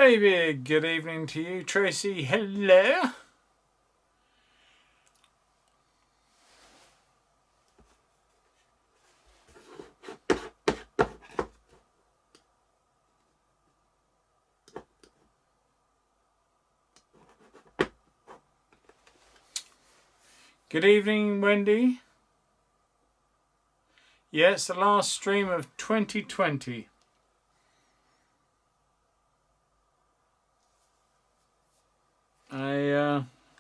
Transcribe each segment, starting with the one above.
David, good evening to you. Tracy, hello. Good evening, Wendy. Yes, the last stream of 2020.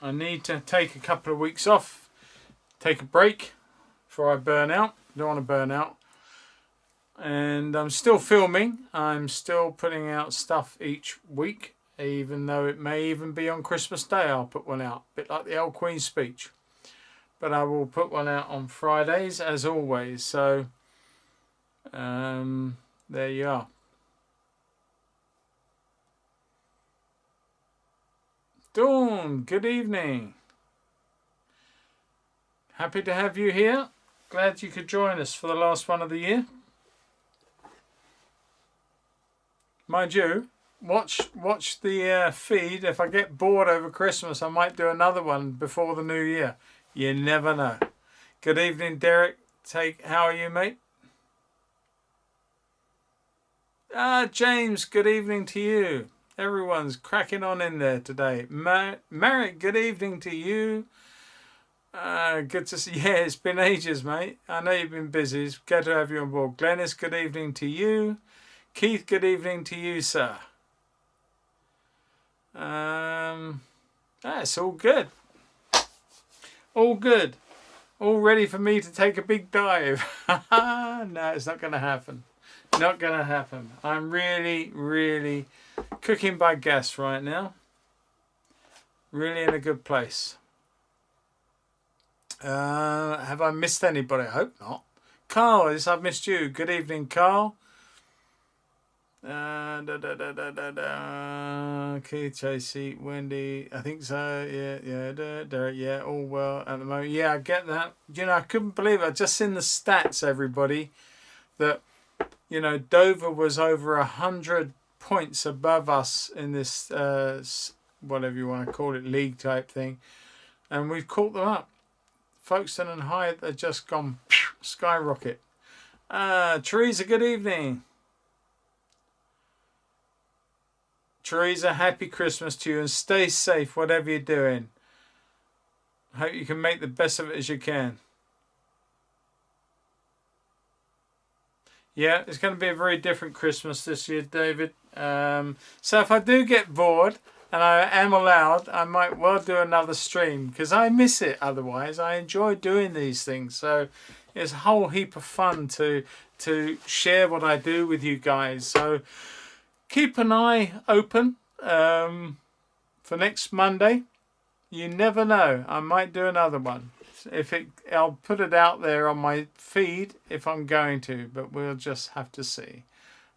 I need to take a couple of weeks off, take a break before I burn out. Don't want to burn out. And I'm still filming. I'm still putting out stuff each week, even though it may even be on Christmas Day. I'll put one out, a bit like the old Queen's speech. But I will put one out on Fridays as always. So there you are. Dawn, good evening. Happy to have you here. Glad you could join us for the last one of the year. Mind you, watch the feed. If I get bored over Christmas, I might do another one before the new year. You never know. Good evening, Derek. How are you, mate? James, good evening to you. Everyone's cracking on in there today. Merrick, good evening to you. Good to see. Yeah, it's been ages, mate. I know you've been busy. It's good to have you on board. Glennis, good evening to you. Keith, good evening to you, sir. That's all good. All good. All ready for me to take a big dive. No, it's not going to happen. Not going to happen. I'm really cooking by gas right now. Really in a good place. Have I missed anybody? I hope not. Carl, yes, I've missed you. Good evening, Carl. Keith, Tracy, Wendy, I think so. Yeah, Derek, yeah, all well at the moment. Yeah, I get that. You know, I couldn't believe it. I just seen the stats, everybody, that, you know, Dover was over 100 points above us in this, whatever you want to call it, league type thing. And we've caught them up. Folkestone and Hythe have just gone skyrocket. Teresa, good evening. Teresa, happy Christmas to you and stay safe whatever you're doing. I hope you can make the best of it as you can. Yeah, it's going to be a very different Christmas this year, David. So if I do get bored and I am allowed, I might well do another stream because I miss it otherwise. I enjoy doing these things. So it's a whole heap of fun to share what I do with you guys. So keep an eye open for next Monday. You never know. I might do another one. I'll put it out there on my feed if I'm going to, but we'll just have to see.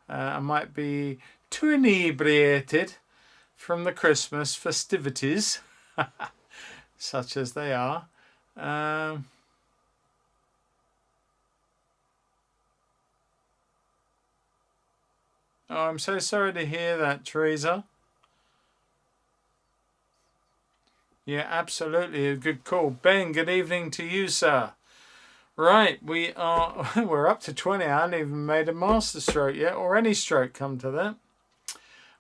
I might be too inebriated from the Christmas festivities, such as they are. Oh, I'm so sorry to hear that, Teresa. Yeah, absolutely. A good call. Ben, good evening to you, sir. Right, we're up to 20. I haven't even made a master stroke yet, or any stroke come to that.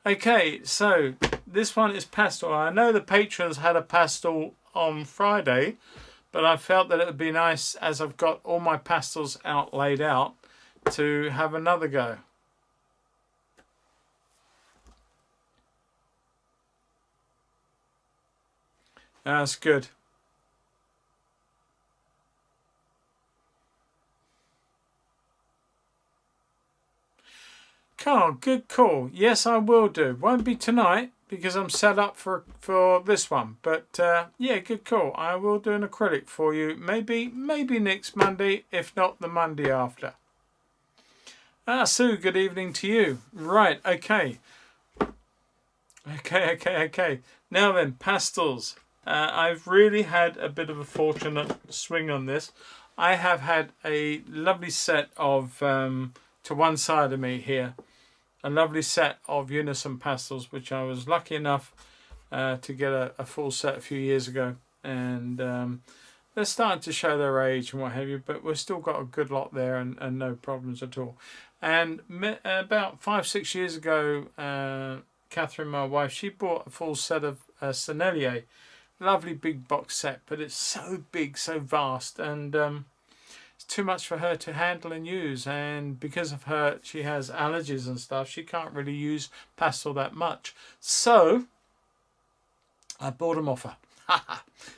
Okay, so this one is pastel. I know the patrons had a pastel on Friday, but I felt that it would be nice, as I've got all my pastels laid out, to have another go. That's good. Carl, good call. Yes, I will do. Won't be tonight because I'm set up for this one. But yeah, good call. I will do an acrylic for you. Maybe next Monday, if not the Monday after. Sue, good evening to you. Right, okay. Okay. Now then, pastels. I've really had a bit of a fortunate swing on this. I have had a lovely set of, to one side of me here, a lovely set of Unison pastels, which I was lucky enough to get a full set a few years ago, and they're starting to show their age and what have you, but we've still got a good lot there, and no problems at all. And about 5-6 years ago, Catherine, my wife, she bought a full set of Sennelier, lovely big box set, but it's so big, so vast, and it's too much for her to handle and use, and because of her, she has allergies and stuff, she can't really use pastel that much. So I bought them off her.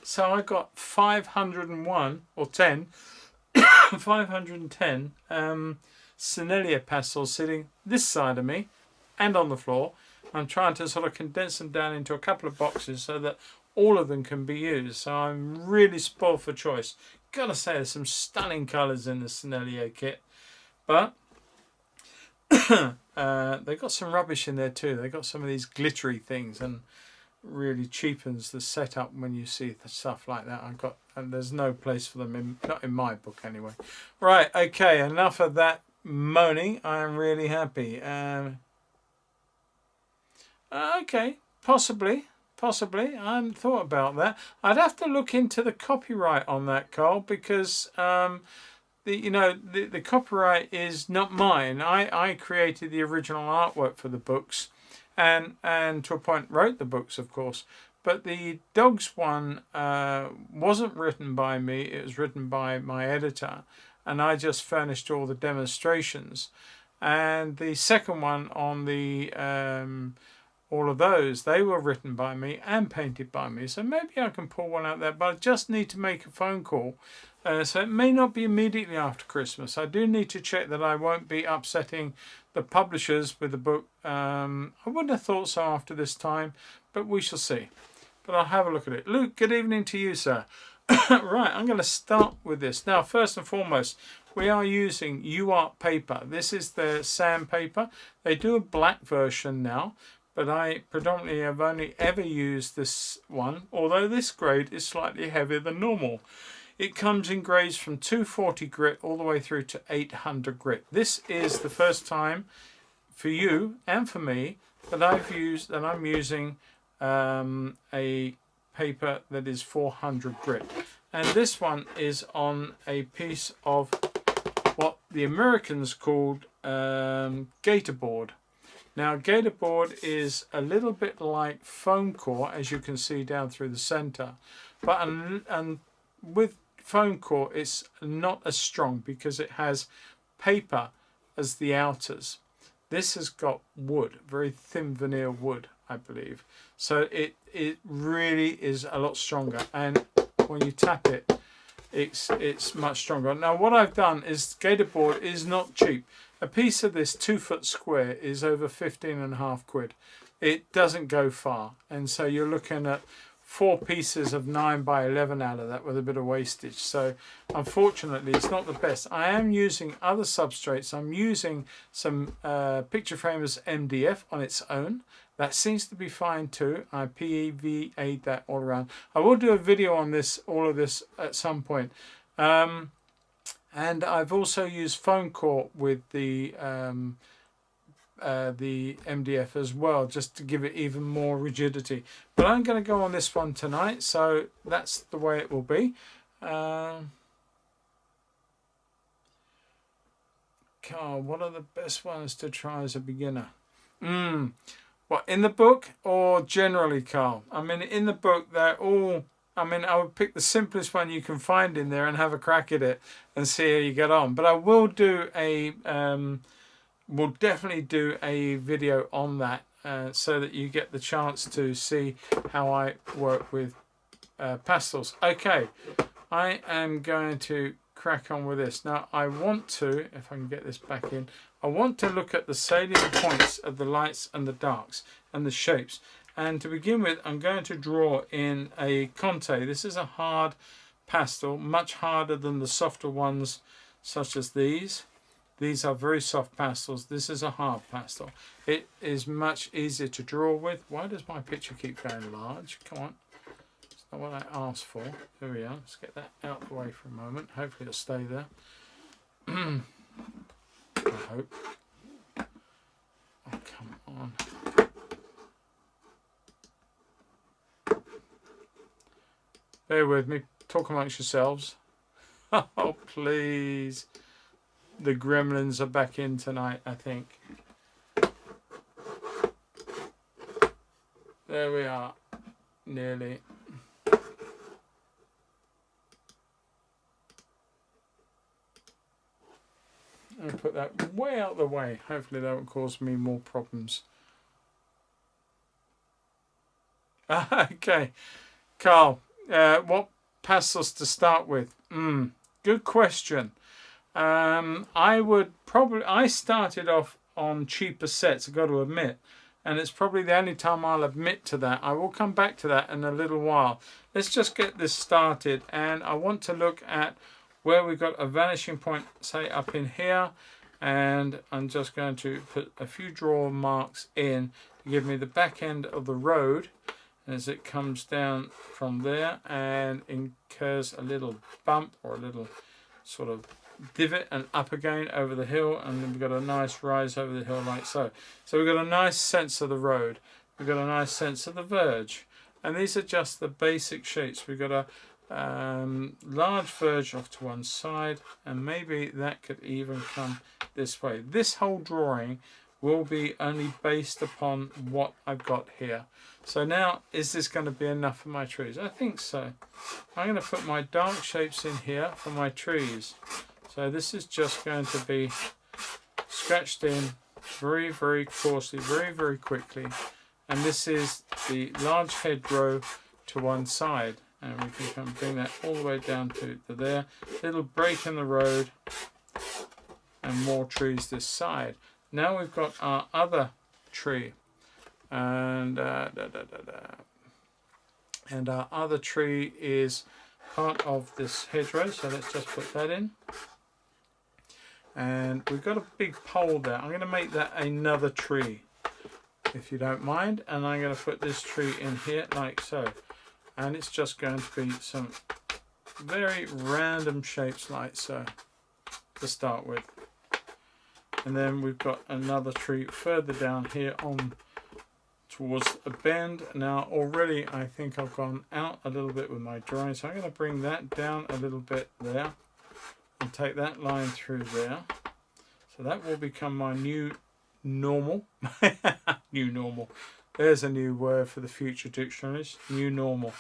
So I got 501 or 10 510 Sennelier pastels sitting this side of me and on the floor. I'm trying to sort of condense them down into a couple of boxes so that all of them can be used. So I'm really spoiled for choice. Gotta say, there's some stunning colours in the Sennelier kit, but they got some rubbish in there too. They got some of these glittery things, and really cheapens the setup when you see the stuff like that. And there's no place for them not in my book anyway. Right, okay, enough of that moaning. I am really happy. Okay, possibly. I hadn't thought about that. I'd have to look into the copyright on that, Carl, because the copyright is not mine. I created the original artwork for the books, and to a point wrote the books, of course. But the dogs one wasn't written by me. It was written by my editor, and I just furnished all the demonstrations. And the second one on the all of those, they were written by me and painted by me. So maybe I can pull one out there, but I just need to make a phone call. So it may not be immediately after Christmas. I do need to check that I won't be upsetting the publishers with the book. I wouldn't have thought so after this time, but we shall see. But I'll have a look at it. Luke, good evening to you, sir. Right, I'm going to start with this. Now, first and foremost, we are using UArt paper. This is the sandpaper. They do a black version now, but I predominantly have only ever used this one, although this grade is slightly heavier than normal. It comes in grades from 240 grit all the way through to 800 grit. This is the first time for you and for me that I'm using a paper that is 400 grit. And this one is on a piece of what the Americans called gator board. Now, gator board is a little bit like foam core, as you can see down through the center, but and with foam core it's not as strong because it has paper as the outers. This has got wood, very thin veneer wood, I believe, so it really is a lot stronger, and when you tap it, it's much stronger. Now what I've done is, gator board is not cheap. A piece of this 2 foot square is over 15.5 quid. It doesn't go far, and so you're looking at 4 pieces of 9 by 11 out of that with a bit of wastage. So unfortunately it's not the best. I am using other substrates. I'm using some Picture Framers MDF on its own. That seems to be fine too. I PEVA'd that all around. I will do a video on this, all of this, at some point. And I've also used foam core with the MDF as well, just to give it even more rigidity. But I'm going to go on this one tonight, so that's the way it will be. Carl, what are the best ones to try as a beginner? What, in the book or generally, Carl? I mean, in the book, they're all... I mean, I would pick the simplest one you can find in there and have a crack at it and see how you get on. But I will do a... we'll definitely do a video on that so that you get the chance to see how I work with pastels. Okay, I am going to crack on with this. Now I want to, if I can get this back in, I want to look at the salient points of the lights and the darks and the shapes. And to begin with, I'm going to draw in a Conte. This is a hard pastel, much harder than the softer ones such as these. These are very soft pastels. This is a hard pastel. It is much easier to draw with. Why does my picture keep going large? Come on. It's not what I asked for. There we are. Let's get that out of the way for a moment. Hopefully it'll stay there. I hope. I on. Bear with me. Talk amongst yourselves. Oh, please. The gremlins are back in tonight, I think. There we are. Nearly. I'll put that way out of the way. Hopefully that won't cause me more problems. Okay. Carl, what pastels to start with? Good question. I started off on cheaper sets, I've got to admit, and it's probably the only time I'll admit to that. I will come back to that in a little while. Let's just get this started, and I want to look at where we've got a vanishing point, say up in here, and I'm just going to put a few draw marks in to give me the back end of the road as it comes down from there and incurs a little bump or a little sort of divot and up again over the hill, and then we've got a nice rise over the hill like so. So we've got a nice sense of the road, we've got a nice sense of the verge, and these are just the basic shapes. We've got a large verge off to one side, and maybe that could even come this way. This whole drawing will be only based upon what I've got here. So now, is this going to be enough for my trees? I think so. I'm going to put my dark shapes in here for my trees. So this is just going to be scratched in very, very coarsely, very, very quickly. And this is the large hedgerow to one side. And we can bring that all the way down to there. Little break in the road and more trees this side. Now we've got our other tree. And our other tree is part of this hedgerow, so let's just put that in. And we've got a big pole there. I'm going to make that another tree, if you don't mind, and I'm going to put this tree in here like so. And it's just going to be some very random shapes like so to start with. And then we've got another tree further down here on towards a bend. Now already I think I've gone out a little bit with my drawing, so I'm going to bring that down a little bit there and take that line through there. So that will become my new normal. New normal. There's a new word for the future dictionaries. New normal.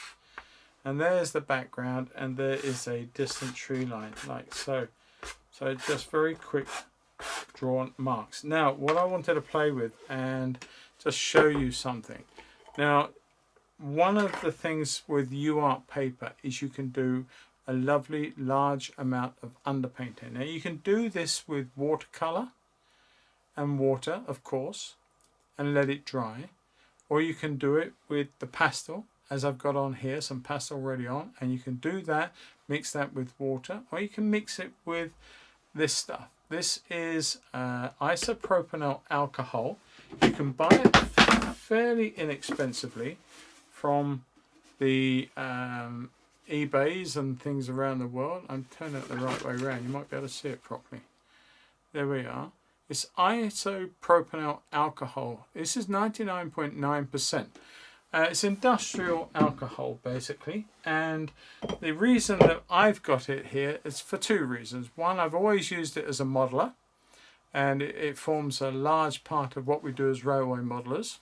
And there's the background, and there is a distant tree line like so. So just very quick drawn marks. Now what I wanted to play with and just show you something. Now, one of the things with UArt paper is you can do a lovely large amount of underpainting. Now you can do this with watercolor and water, of course, and let it dry, or you can do it with the pastel, as I've got on here, some pastel already on, and you can do that, mix that with water, or you can mix it with this stuff. This is isopropyl alcohol. You can buy it fairly inexpensively from the eBays and things around the world. I'm turning it the right way around. You might be able to see it properly. There we are. It's isopropyl alcohol. This is 99.9%. It's industrial alcohol basically, and the reason that I've got it here is for two reasons. One, I've always used it as a modeler, and it forms a large part of what we do as railway modelers.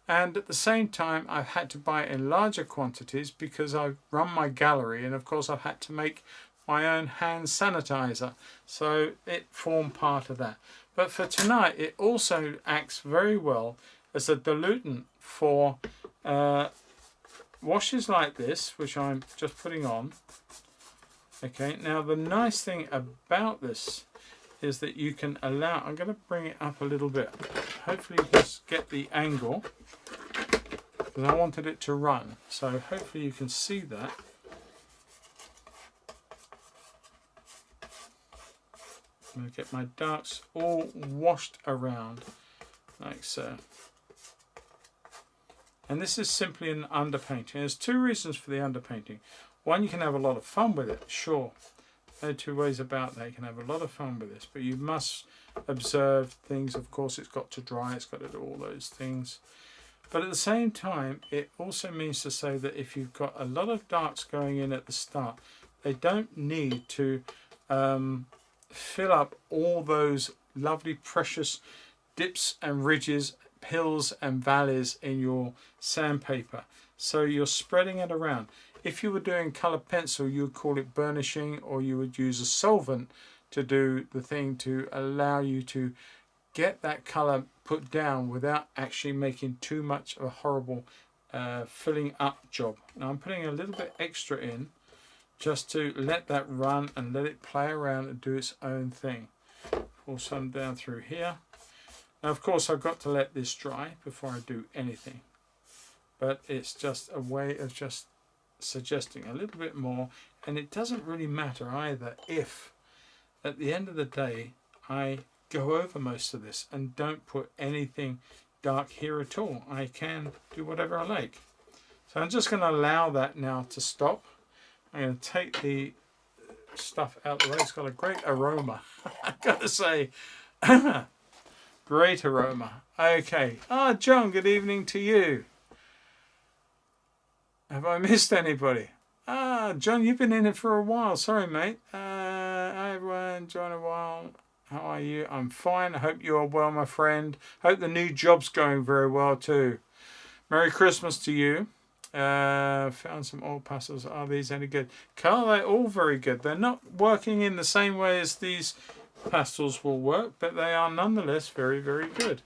And at the same time, I've had to buy it in larger quantities because I run my gallery, and of course I've had to make my own hand sanitizer, so it formed part of that. But for tonight, it also acts very well as a diluent for washes like this, which I'm just putting on. Okay, now the nice thing about this is that you can allow, I'm going to bring it up a little bit, hopefully you can get the angle, because I wanted it to run, so hopefully you can see that. I'm going to get my darks all washed around like so. And this is simply an underpainting. There's two reasons for the underpainting. One, you can have a lot of fun with it, sure. There are two ways about that. You can have a lot of fun with this, but you must observe things. Of course, it's got to dry, it's got to do all those things. But at the same time, it also means to say that if you've got a lot of darks going in at the start, they don't need to fill up all those lovely precious dips and ridges, hills and valleys in your sandpaper. So you're spreading it around. If you were doing colour pencil, you would call it burnishing, or you would use a solvent to do the thing to allow you to get that colour put down without actually making too much of a horrible filling up job. Now I'm putting a little bit extra in just to let that run and let it play around and do its own thing. Pour some down through here. Now of course I've got to let this dry before I do anything, but it's just a way of just suggesting a little bit more, and it doesn't really matter either if at the end of the day I go over most of this and don't put anything dark here at all. I can do whatever I like. So I'm just going to allow that now to stop. I'm going to take the stuff out the way. It's got a great aroma. I've got to say, great aroma. Okay. Ah, John, good evening to you. Have I missed anybody? Ah, John, you've been in it for a while. Sorry, mate. Hi, everyone. John, a while. How are you? I'm fine. I hope you're well, my friend. Hope the new job's going very well too. Merry Christmas to you. Found some old pastels. Are these any good? Carl, they're all very good. They're not working in the same way as these pastels will work, but they are nonetheless very, very good.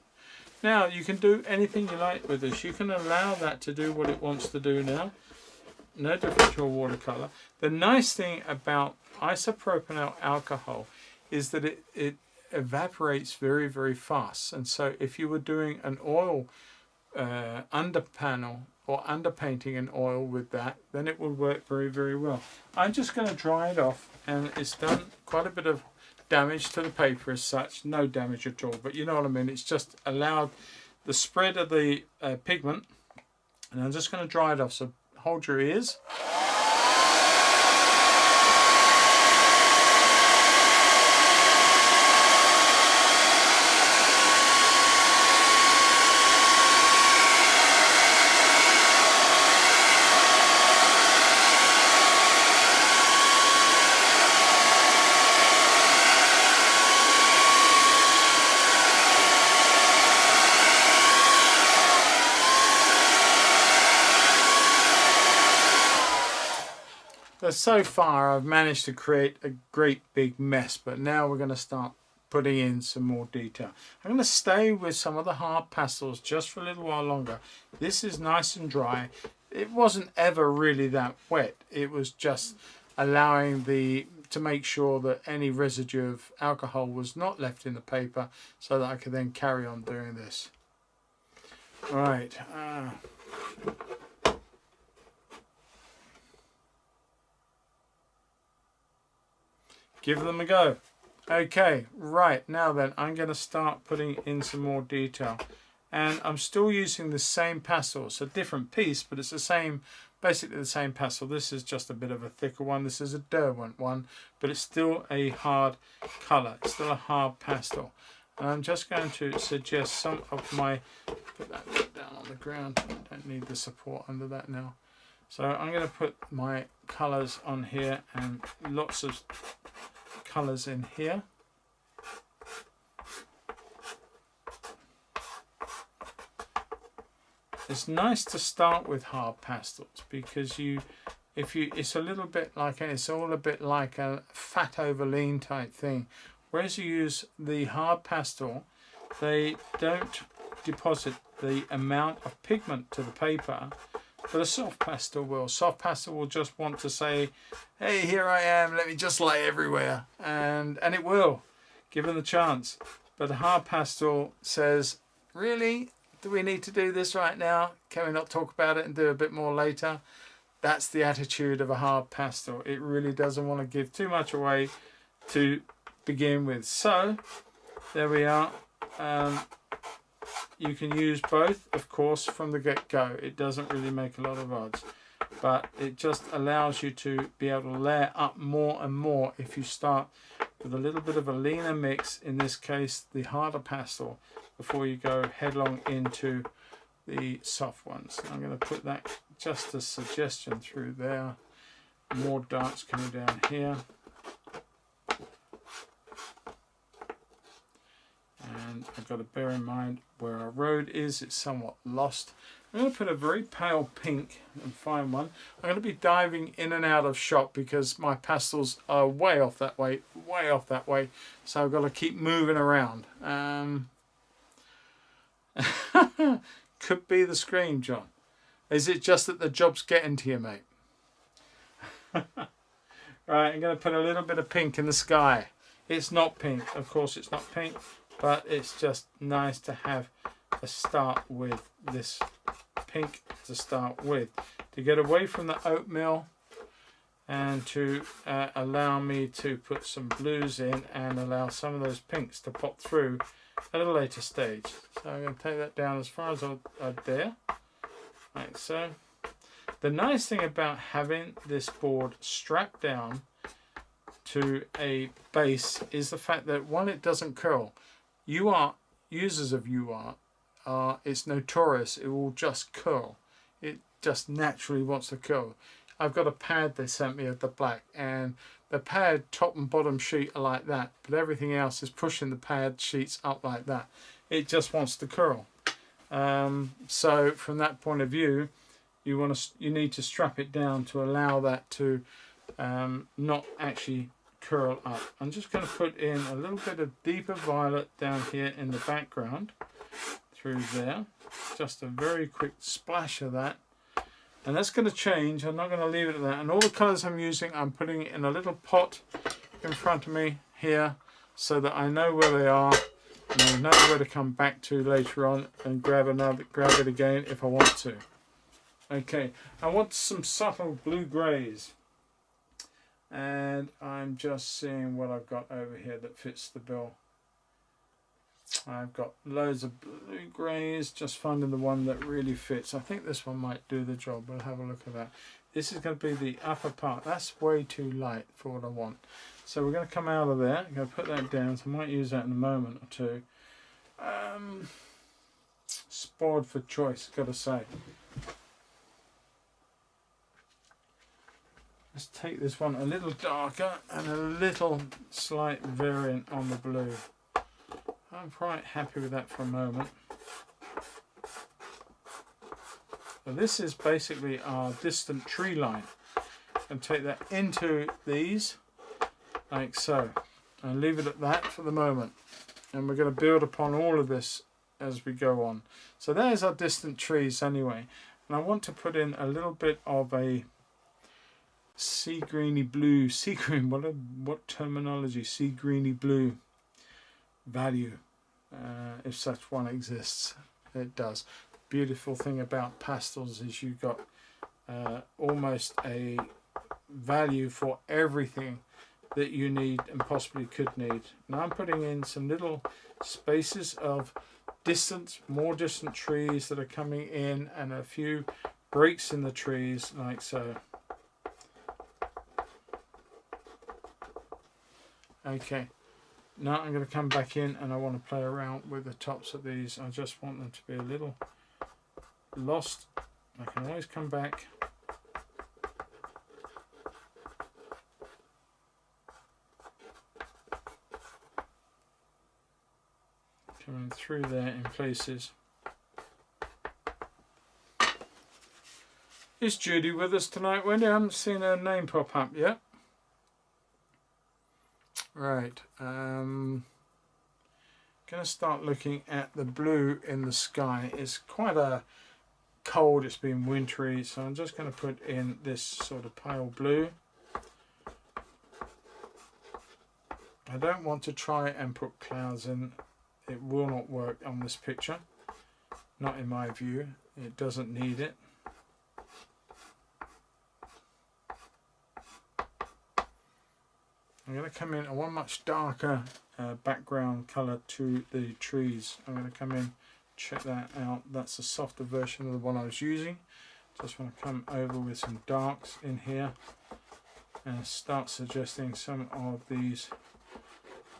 Now, you can do anything you like with this. You can allow that to do what it wants to do now. No different to a watercolour. The nice thing about isopropyl alcohol is that it evaporates very, very fast. And so if you were doing an oil under panel or underpainting an oil with that, then it would work very, very well. I'm just going to dry it off, and it's done quite a bit of damage to the paper as such. No damage at all, but you know what I mean. It's just allowed the spread of the pigment, and I'm just going to dry it off. So hold your ears. So far I've managed to create a great big mess, but now we're going to start putting in some more detail. I'm going to stay with some of the hard pastels just for a little while longer. This is nice and dry. It wasn't ever really that wet. It was just allowing to make sure that any residue of alcohol was not left in the paper, so that I could then carry on doing this. Right. Give them a go. Okay, right, now then I'm going to start putting in some more detail, and I'm still using the same pastel. It's a different piece, but it's the same, basically the same pastel. This is just a bit of a thicker one. This is a Derwent one, but it's still a hard colour. It's still a hard pastel, and I'm just going to suggest some of my, put that down on the ground. I don't need the support under that now. So I'm going to put my colours on here, and lots of colours in here. It's nice to start with hard pastels because it's a little bit like, it's all a bit like a fat over lean type thing. Whereas you use the hard pastel, they don't deposit the amount of pigment to the paper, but a soft pastel will. Soft pastel will just want to say, hey, here I am, let me just lay everywhere. And it will, given the chance. But a hard pastel says, really? Do we need to do this right now? Can we not talk about it and do a bit more later? That's the attitude of a hard pastel. It really doesn't want to give too much away to begin with. So, there we are. You can use both, of course, from the get-go. It doesn't really make a lot of odds, but it just allows you to be able to layer up more and more if you start with a little bit of a leaner mix, in this case the harder pastel, before you go headlong into the soft ones. I'm going to put that, just a suggestion, through there. More darks coming down here. And I've got to bear in mind where our road is, it's somewhat lost. I'm going to put a very pale pink and fine one. I'm going to be diving in and out of shot because my pastels are way off that way, way off that way. So I've got to keep moving around. Could be the screen, John. Is it just that the job's getting to you, mate? Right, I'm going to put a little bit of pink in the sky. It's not pink, of course it's not pink, but it's just nice to have a start with this pink to start with, to get away from the oatmeal and to allow me to put some blues in and allow some of those pinks to pop through at a later stage. So I'm going to take that down as far as I dare, like so. The nice thing about having this board strapped down to a base is the fact that, one, it doesn't curl. UArt, users of UArt, it's notorious, it will just curl. It just naturally wants to curl. I've got a pad they sent me of the black, and the pad top and bottom sheet are like that, but everything else is pushing the pad sheets up like that. It just wants to curl. So from that point of view, you need to strap it down to allow that to not actually curl up. I'm just going to put in a little bit of deeper violet down here in the background through there, just a very quick splash of that, and that's going to change. I'm not going to leave it at that. And all the colors I'm using, I'm putting in a little pot in front of me here so that I know where they are and I know where to come back to later on and grab it again if I want to. Okay, I want some subtle blue greys, and I'm just seeing what I've got over here that fits the bill. I've got loads of blue greys, just finding the one that really fits. I think this one might do the job. We'll have a look at that. This is going to be the upper part. That's way too light for what I want. So we're going to come out of there. I'm going to put that down. So I might use that in a moment or two. Spoiled for choice, got to say. Let's take this one a little darker and a little slight variant on the blue. I'm quite happy with that for a moment. So this is basically our distant tree line. And take that into these, like so. And leave it at that for the moment. And we're going to build upon all of this as we go on. So there's our distant trees anyway. And I want to put in a little bit of a sea greeny blue, sea green, what terminology, sea greeny blue value, if such one exists. It does. The beautiful thing about pastels is you've got almost a value for everything that you need and possibly could need. Now I'm putting in some little spaces of more distant trees that are coming in, and a few breaks in the trees like so. Okay, now I'm going to come back in and I want to play around with the tops of these. I just want them to be a little lost. I can always come back. Coming through there in places. Is Judy with us tonight, Wendy? I haven't seen her name pop up yet. Right, going to start looking at the blue in the sky. It's quite a cold, it's been wintry, so I'm just going to put in this sort of pale blue. I don't want to try and put clouds in. It will not work on this picture, not in my view. It doesn't need it. I'm going to come in, I want a much darker background colour to the trees. I'm going to come in, check that out. That's a softer version of the one I was using. Just want to come over with some darks in here and start suggesting some of these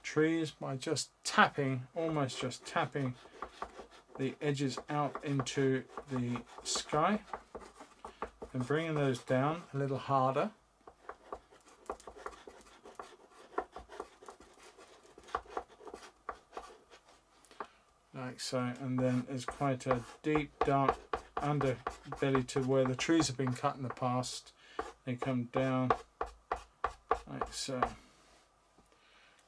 trees by just tapping, almost just tapping the edges out into the sky and bringing those down a little harder. Like so, and then there's quite a deep dark underbelly to where the trees have been cut in the past. They come down like so.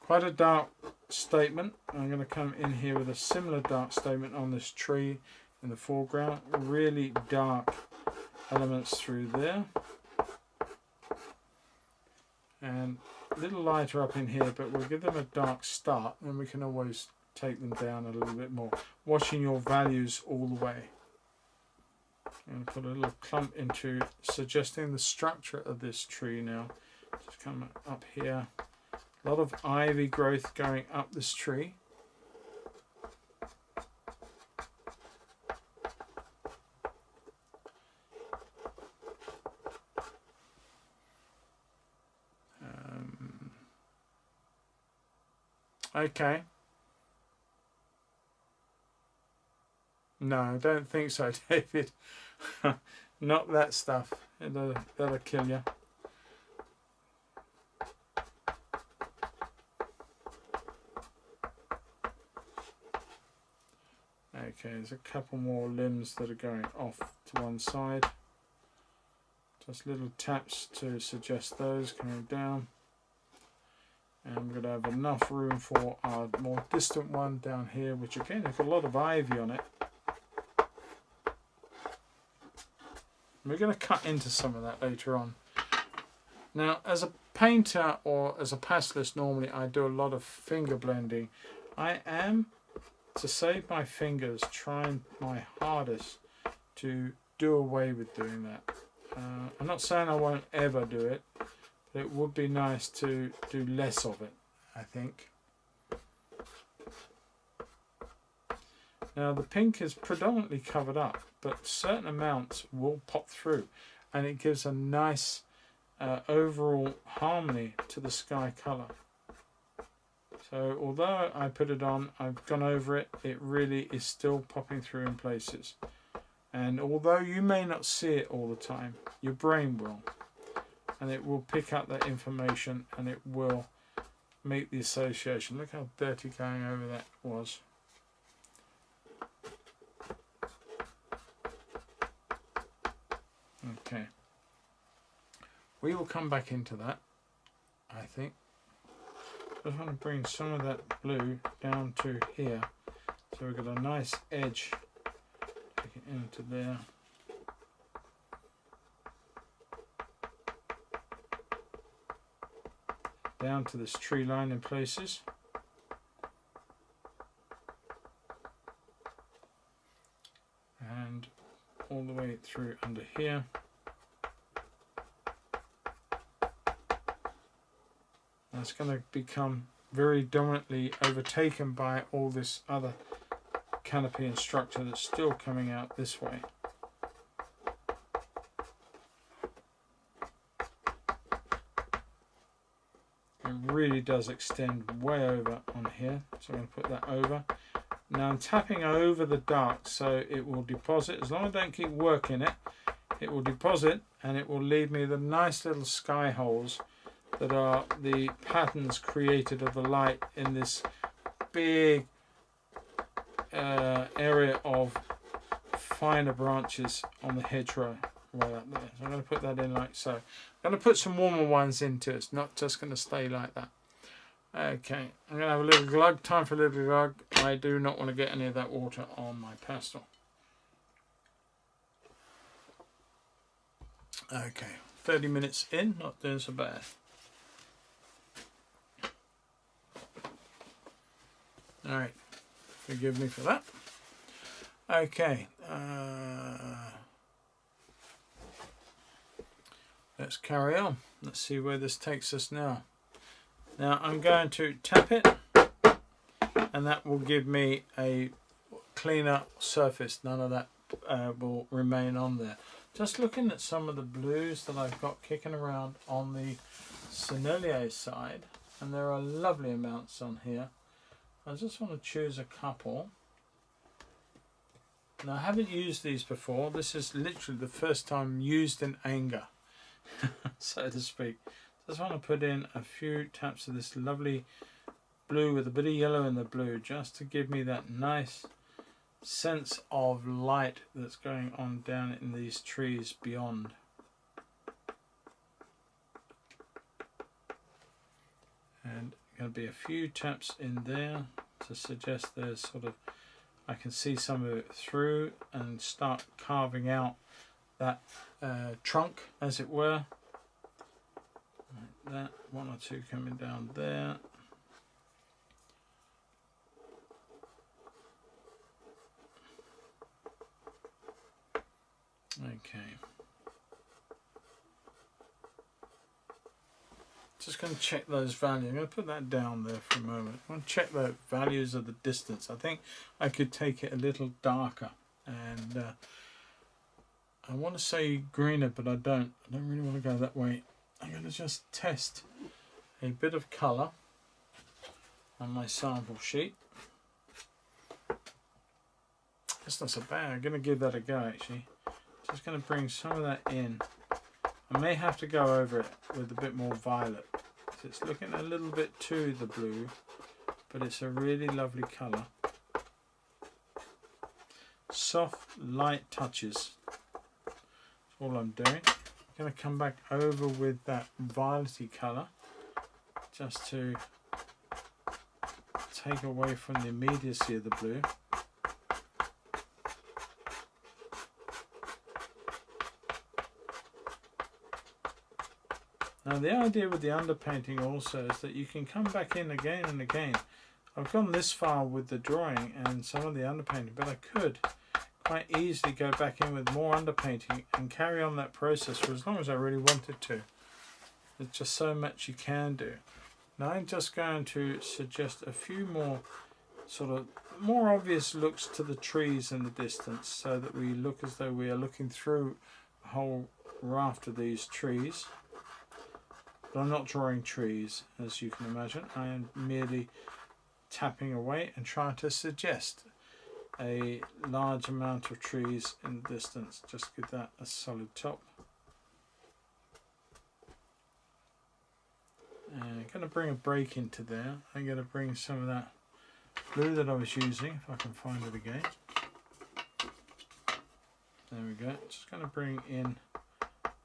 Quite a dark statement. I'm going to come in here with a similar dark statement on this tree in the foreground. Really dark elements through there. And a little lighter up in here, but we'll give them a dark start and we can always take them down a little bit more. Watching your values all the way. I'm going to put a little clump into suggesting the structure of this tree now. Just come up here. A lot of ivy growth going up this tree. Okay. No, I don't think so, David. Not that stuff. That'll kill you. Okay, there's a couple more limbs that are going off to one side. Just little taps to suggest those coming down. And we're going to have enough room for our more distant one down here, which again has got a lot of ivy on it. We're going to cut into some of that later on. Now, as a painter or as a pastelist, normally I do a lot of finger blending. I am, to save my fingers, trying my hardest to do away with doing that. I'm not saying I won't ever do it, but it would be nice to do less of it, I think. Now the pink is predominantly covered up, but certain amounts will pop through and it gives a nice overall harmony to the sky colour. So although I put it on, I've gone over it, it really is still popping through in places. And although you may not see it all the time, your brain will. And it will pick up that information and it will make the association. Look how dirty going over that was. Okay. We will come back into that, I think. I just want to bring some of that blue down to here. So we've got a nice edge. Take it into there. Down to this tree line in places. And all the way through under here. It's going to become very dominantly overtaken by all this other canopy and structure that's still coming out this way. It really does extend way over on here, so I'm going to put that over. Now I'm tapping over the dark so it will deposit. As long as I don't keep working it, it will deposit and it will leave me the nice little sky holes that are the patterns created of the light in this big area of finer branches on the hedgerow right up there. So I'm going to put that in like so. I'm going to put some warmer ones into it. It's not just going to stay like that. Okay, I'm going to have a little glug. Time for a little glug. I do not want to get any of that water on my pastel. Okay, 30 minutes in, not doing so bad. Alright, forgive me for that. Okay, let's carry on. Let's see where this takes us now. Now I'm going to tap it and that will give me a cleaner surface. None of that will remain on there. Just looking at some of the blues that I've got kicking around on the Sennelier side. and there are lovely amounts on here. I just want to choose a couple. Now I haven't used these before. This is literally the first time used in anger, so to speak. Just want to put in a few taps of this lovely blue with a bit of yellow in the blue, just to give me that nice sense of light that's going on down in these trees beyond. And going to be a few taps in there to suggest there's sort of, I can see some of it through and start carving out that trunk, as it were. Like that, one or two coming down there. Okay. Just going to check those values. I'm going to put that down there for a moment. I'm going to check the values of the distance. I think I could take it a little darker, and I want to say greener, but I don't really want to go that way. I'm going to just test a bit of colour on my sample sheet. That's not so bad. I'm going to give that a go actually. Just going to bring some of that in. I may have to go over it with a bit more violet. It's looking a little bit to the blue, but it's a really lovely colour. Soft, light touches. That's all I'm doing. I'm going to come back over with that violety colour, just to take away from the immediacy of the blue. Now the idea with the underpainting also is that you can come back in again and again. I've gone this far with the drawing and some of the underpainting, but I could quite easily go back in with more underpainting and carry on that process for as long as I really wanted to. There's just so much you can do. Now I'm just going to suggest a few more sort of more obvious looks to the trees in the distance, so that we look as though we are looking through a whole raft of these trees. But I'm not drawing trees, as you can imagine. I am merely tapping away and trying to suggest a large amount of trees in the distance. Just give that a solid top. And I'm going to bring a break into there. I'm going to bring some of that blue that I was using, if I can find it again. There we go. Just going to bring in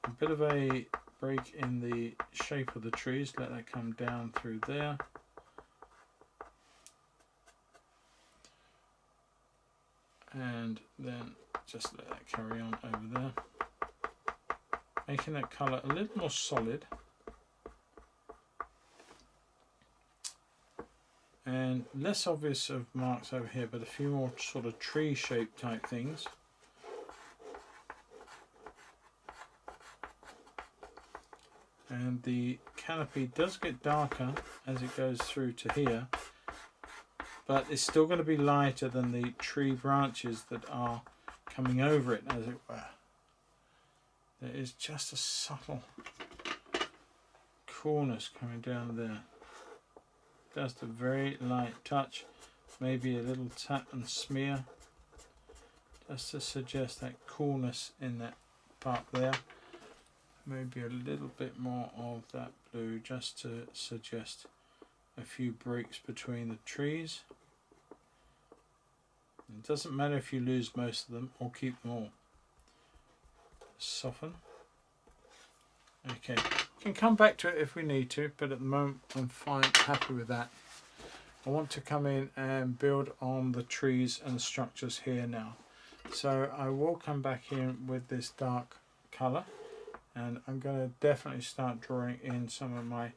a bit of a break in the shape of the trees. Let that come down through there. And then just let that carry on over there. Making that colour a little more solid. And less obvious of marks over here, but a few more sort of tree shape type things. And the canopy does get darker as it goes through to here, but it's still going to be lighter than the tree branches that are coming over it, as it were. There is just a subtle coolness coming down there. Just a very light touch, maybe a little tap and smear, just to suggest that coolness in that part there. Maybe a little bit more of that blue, just to suggest a few breaks between the trees. It doesn't matter if you lose most of them or keep them all. Soften. Okay, we can come back to it if we need to, but at the moment I'm fine, happy with that. I want to come in and build on the trees and structures here now. So I will come back in with this dark colour, and I'm going to definitely start drawing in some of my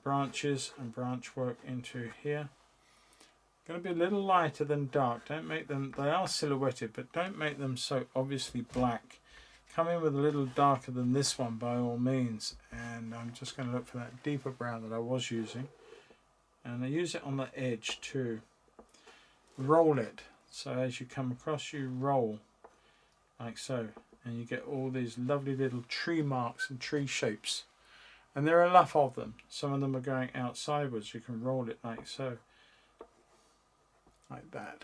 branches and branch work into here. Going to be a little lighter than dark. Don't make them, they are silhouetted, but don't make them so obviously black. Come in with a little darker than this one by all means, and I'm just going to look for that deeper brown that I was using, and I use it on the edge too. Roll it, so as you come across you roll like so, and you get all these lovely little tree marks and tree shapes, and there are enough of them. Some of them are going out sideways. You can roll it like so, like that.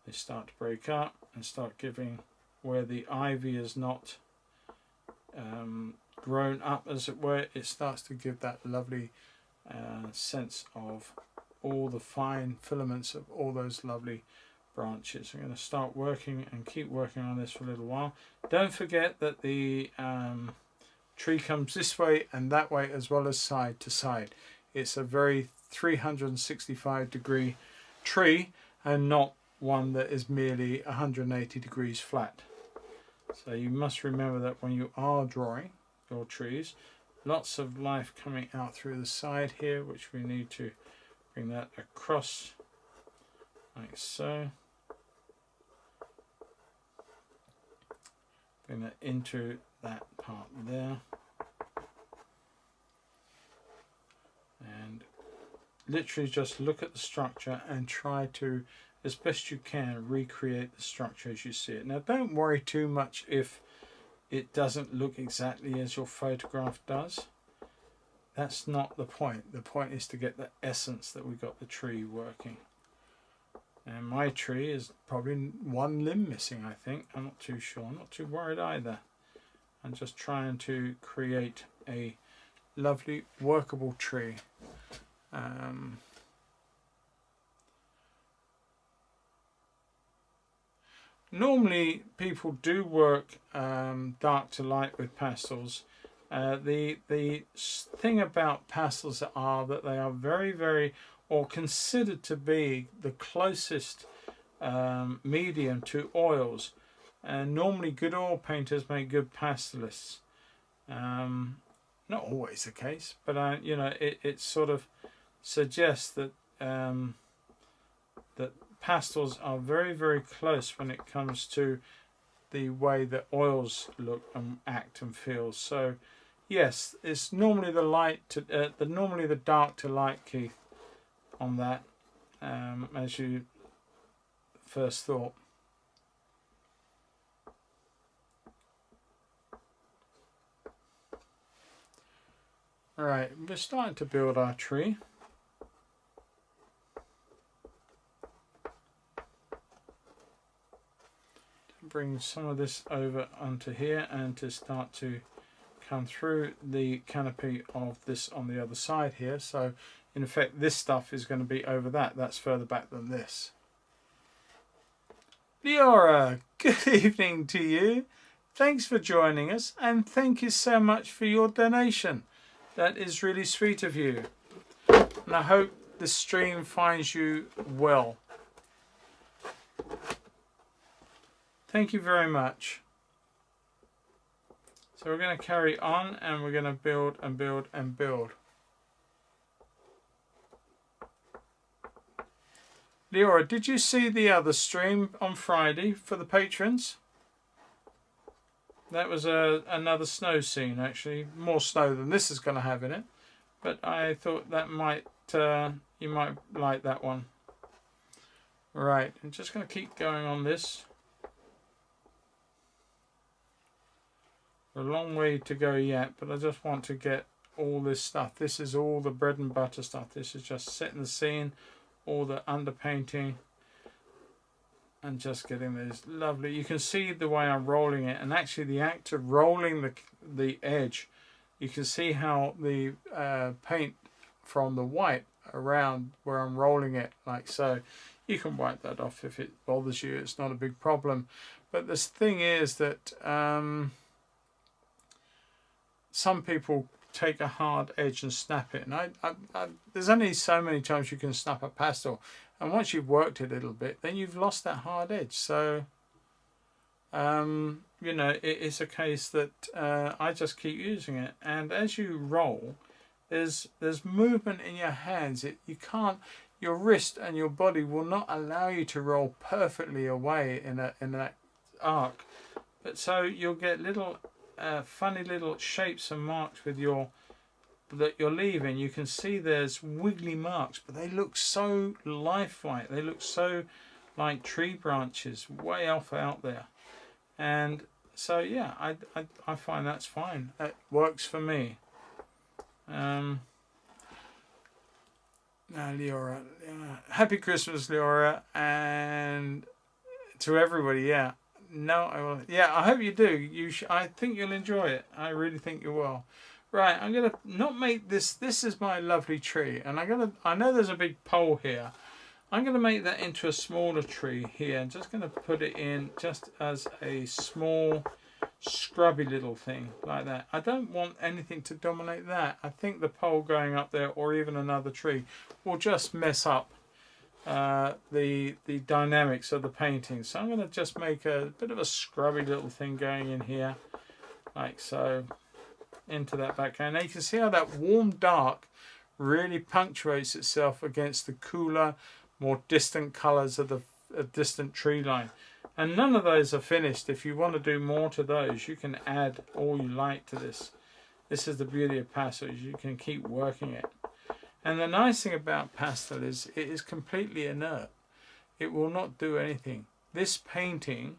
They start to break up and start giving where the ivy is not grown up, as it were. It starts to give that lovely sense of all the fine filaments of all those lovely branches. I'm going to start working and keep working on this for a little while. Don't forget that the tree comes this way and that way, as well as side to side. It's a very 365-degree tree and not one that is merely 180 degrees flat. So you must remember that when you are drawing your trees, lots of life coming out through the side here, which we need to bring that across like so. Bring that into that part there. And literally just look at the structure and try to, as best you can, recreate the structure as you see it. Now don't worry too much if it doesn't look exactly as your photograph does. That's not the point. The point is to get the essence that we got the tree working. And my tree is probably one limb missing, I think. I'm not too sure. I'm not too worried either. I'm just trying to create a lovely workable tree. Normally people do work dark to light with pastels. The thing about pastels are that they are very, or considered to be, the closest medium to oils. And normally good oil painters make good pastelists. Not always the case, but you know, it sort of suggests that that pastels are very close when it comes to the way that oils look and act and feel. So yes, it's normally the light to normally the dark to light, Keith, on that, as you first thought. Alright, we're starting to build our tree. Bring some of this over onto here and to start to come through the canopy of this on the other side here. So in effect this stuff is going to be over that. That's further back than this. Leora, good evening to you. Thanks for joining us, and thank you so much for your donation. That is really sweet of you. And I hope the stream finds you well. Thank you very much. So we're going to carry on and we're going to build and build and build. Leora, did you see the other stream on Friday for the patrons? That was another snow scene, actually. More snow than this is going to have in it. But I thought that might you might like that one. Right, I'm just going to keep going on this. A long way to go yet, but I just want to get all this stuff. This is all the bread and butter stuff. This is just setting the scene, all the underpainting, and just getting this lovely. You can see the way I'm rolling it, and actually the act of rolling the edge, you can see how the paint from the white around where I'm rolling it like so. You can wipe that off if it bothers you. It's not a big problem. But this thing is that some people take a hard edge and snap it, and I there's only so many times you can snap a pastel, and once you've worked it a little bit, then you've lost that hard edge. So you know, it's a case that I just keep using it, and as you roll, there's movement in your hands. You can't, your wrist and your body will not allow you to roll perfectly away in that arc, but so you'll get little funny little shapes and marks with that you're leaving. You can see there's wiggly marks, but they look so lifelike. They look so like tree branches way off out there. And so yeah, I find that's fine. It works for me. Leora, happy Christmas, Leora, and to everybody. Yeah, no, I will. Yeah, I hope you do. I think you'll enjoy it. I really think you will. Right, I'm gonna not make this. This is my lovely tree, and I know there's a big pole here. I'm gonna make that into a smaller tree here. I'm just gonna put it in just as a small, scrubby little thing like that. I don't want anything to dominate that. I think the pole going up there, or even another tree, will just mess up the dynamics of the painting. So I'm going to just make a bit of a scrubby little thing going in here, like so, into that background. Now you can see how that warm dark really punctuates itself against the cooler, more distant colours of the distant tree line. And none of those are finished. If you want to do more to those, you can add all you like to this. This is the beauty of pastels. You can keep working it. And the nice thing about pastel is it is completely inert. It will not do anything. This painting,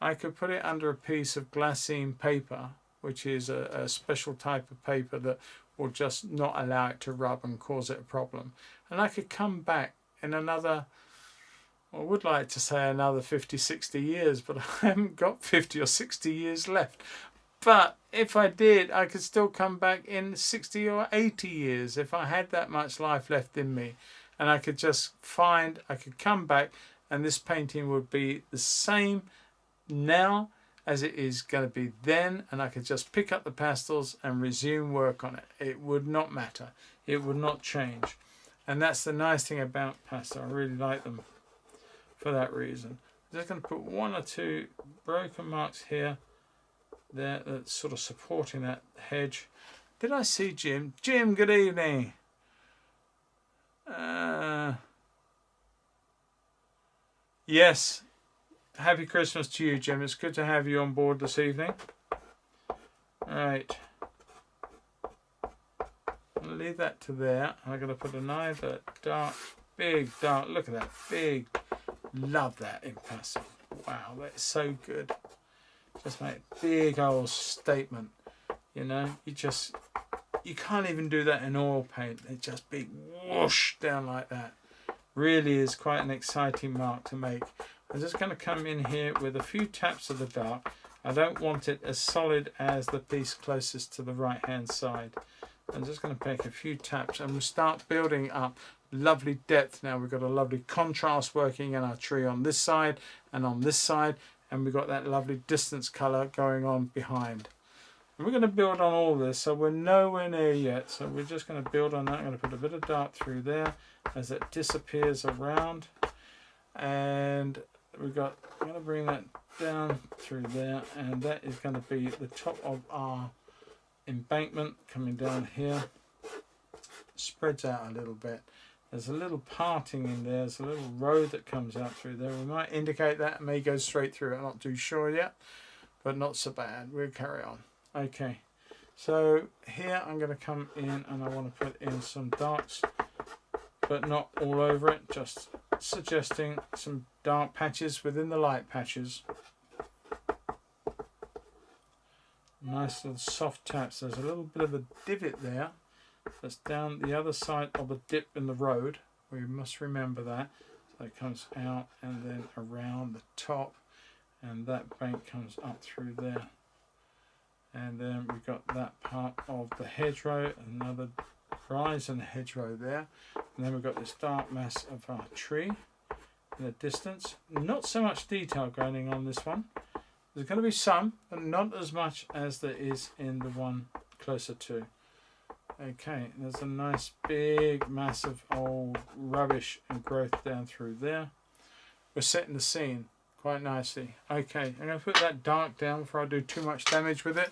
I could put it under a piece of glassine paper, which is a special type of paper that will just not allow it to rub and cause it a problem. And I could come back in another, I would like to say another 50, 60 years, but I haven't got 50 or 60 years left. But if I did, I could still come back in 60 or 80 years if I had that much life left in me. And I could just I could come back and this painting would be the same now as it is going to be then. And I could just pick up the pastels and resume work on it. It would not matter. It would not change. And that's the nice thing about pastel. I really like them for that reason. I'm just going to put one or two broken marks here. There, that's sort of supporting that hedge. Did I see Jim? Jim, good evening. Yes, happy Christmas to you, Jim. It's good to have you on board this evening. All right, I'll leave that to there. I'm going to put another dark, big dark. Look at that, big. Love that in pastel. Wow, that's so good. Just make a big old statement, you know. You can't even do that in oil paint. It just big whoosh down like that. Really is quite an exciting mark to make. I'm just going to come in here with a few taps of the dark. I don't want it as solid as the piece closest to the right hand side. I'm just going to make a few taps and we'll start building up lovely depth. Now we've got a lovely contrast working in our tree on this side and on this side. And we've got that lovely distance colour going on behind. And we're going to build on all this, so we're nowhere near yet. So we're just going to build on that. I'm going to put a bit of dark through there as it disappears around. And I'm going to bring that down through there. And that is going to be the top of our embankment coming down here. Spreads out a little bit. There's a little parting in there. There's a little road that comes out through there. We might indicate that. It may go straight through. I'm not too sure yet, but not so bad. We'll carry on. Okay. So here I'm going to come in and I want to put in some darks, but not all over it. Just suggesting some dark patches within the light patches. Nice little soft taps. There's a little bit of a divot there. That's down the other side of the dip in the road. We must remember that. So it comes out and then around the top, and that bank comes up through there. And then we've got that part of the hedgerow, another rise in the hedgerow there. And then we've got this dark mass of our tree in the distance. Not so much detail going on this one. There's going to be some, but not as much as there is in the one closer to. Okay, there's a nice big mass of old rubbish and growth down through there. We're setting the scene quite nicely. Okay, I'm going to put that dark down before I do too much damage with it.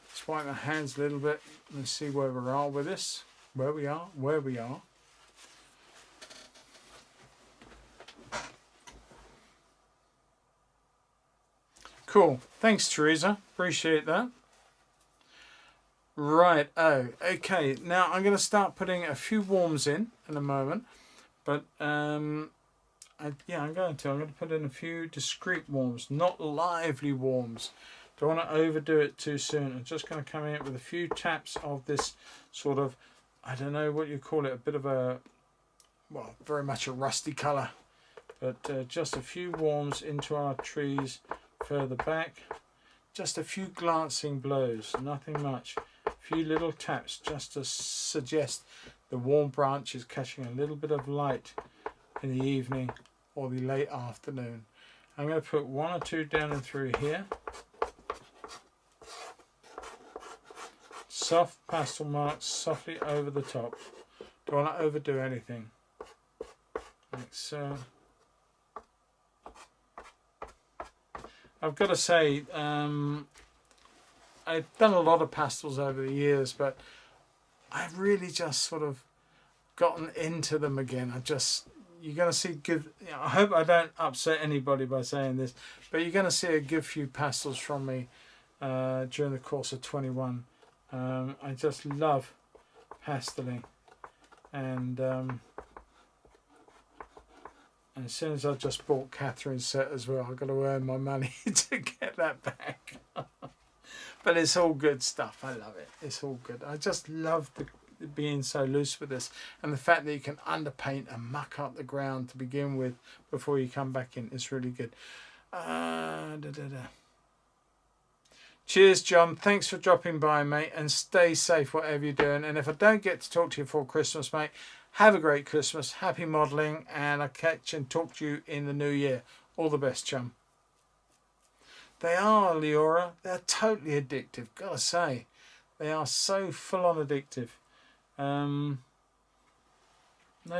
Just wipe my hands a little bit and see where we are with this. Where we are. Cool. Thanks, Teresa. Appreciate that. Right, okay, now I'm going to start putting a few warms in a moment, but I'm going to put in a few discreet warms, not lively warms, Don't want to overdo it too soon. I'm just going to come in with a few taps of this sort of, I don't know what you call it, a bit of a, well, very much a rusty colour. But just a few warms into our trees further back. Just a few glancing blows, nothing much. A few little taps just to suggest the warm branches catching a little bit of light in the evening or the late afternoon. I'm going to put one or two down and through here. Soft pastel marks softly over the top. Don't want to overdo anything. Like so. I've got to say, I've done a lot of pastels over the years, but I've really just sort of gotten into them again. You're going to see good, I hope I don't upset anybody by saying this, but you're going to see a good few pastels from me during the course of 21. I just love pasteling, and as soon as I just bought Catherine's set as well, I've got to earn my money to get that back. But it's all good stuff. I love it. It's all good. I just love being so loose with this, and the fact that you can underpaint and muck up the ground to begin with before you come back in is really good. Cheers, John. Thanks for dropping by, mate, and stay safe whatever you're doing. And if I don't get to talk to you before Christmas, mate, have a great Christmas, happy modelling, and I'll catch and talk to you in the new year. All the best, chum. They are, Leora. They're totally addictive, gotta say. They are so full-on addictive. No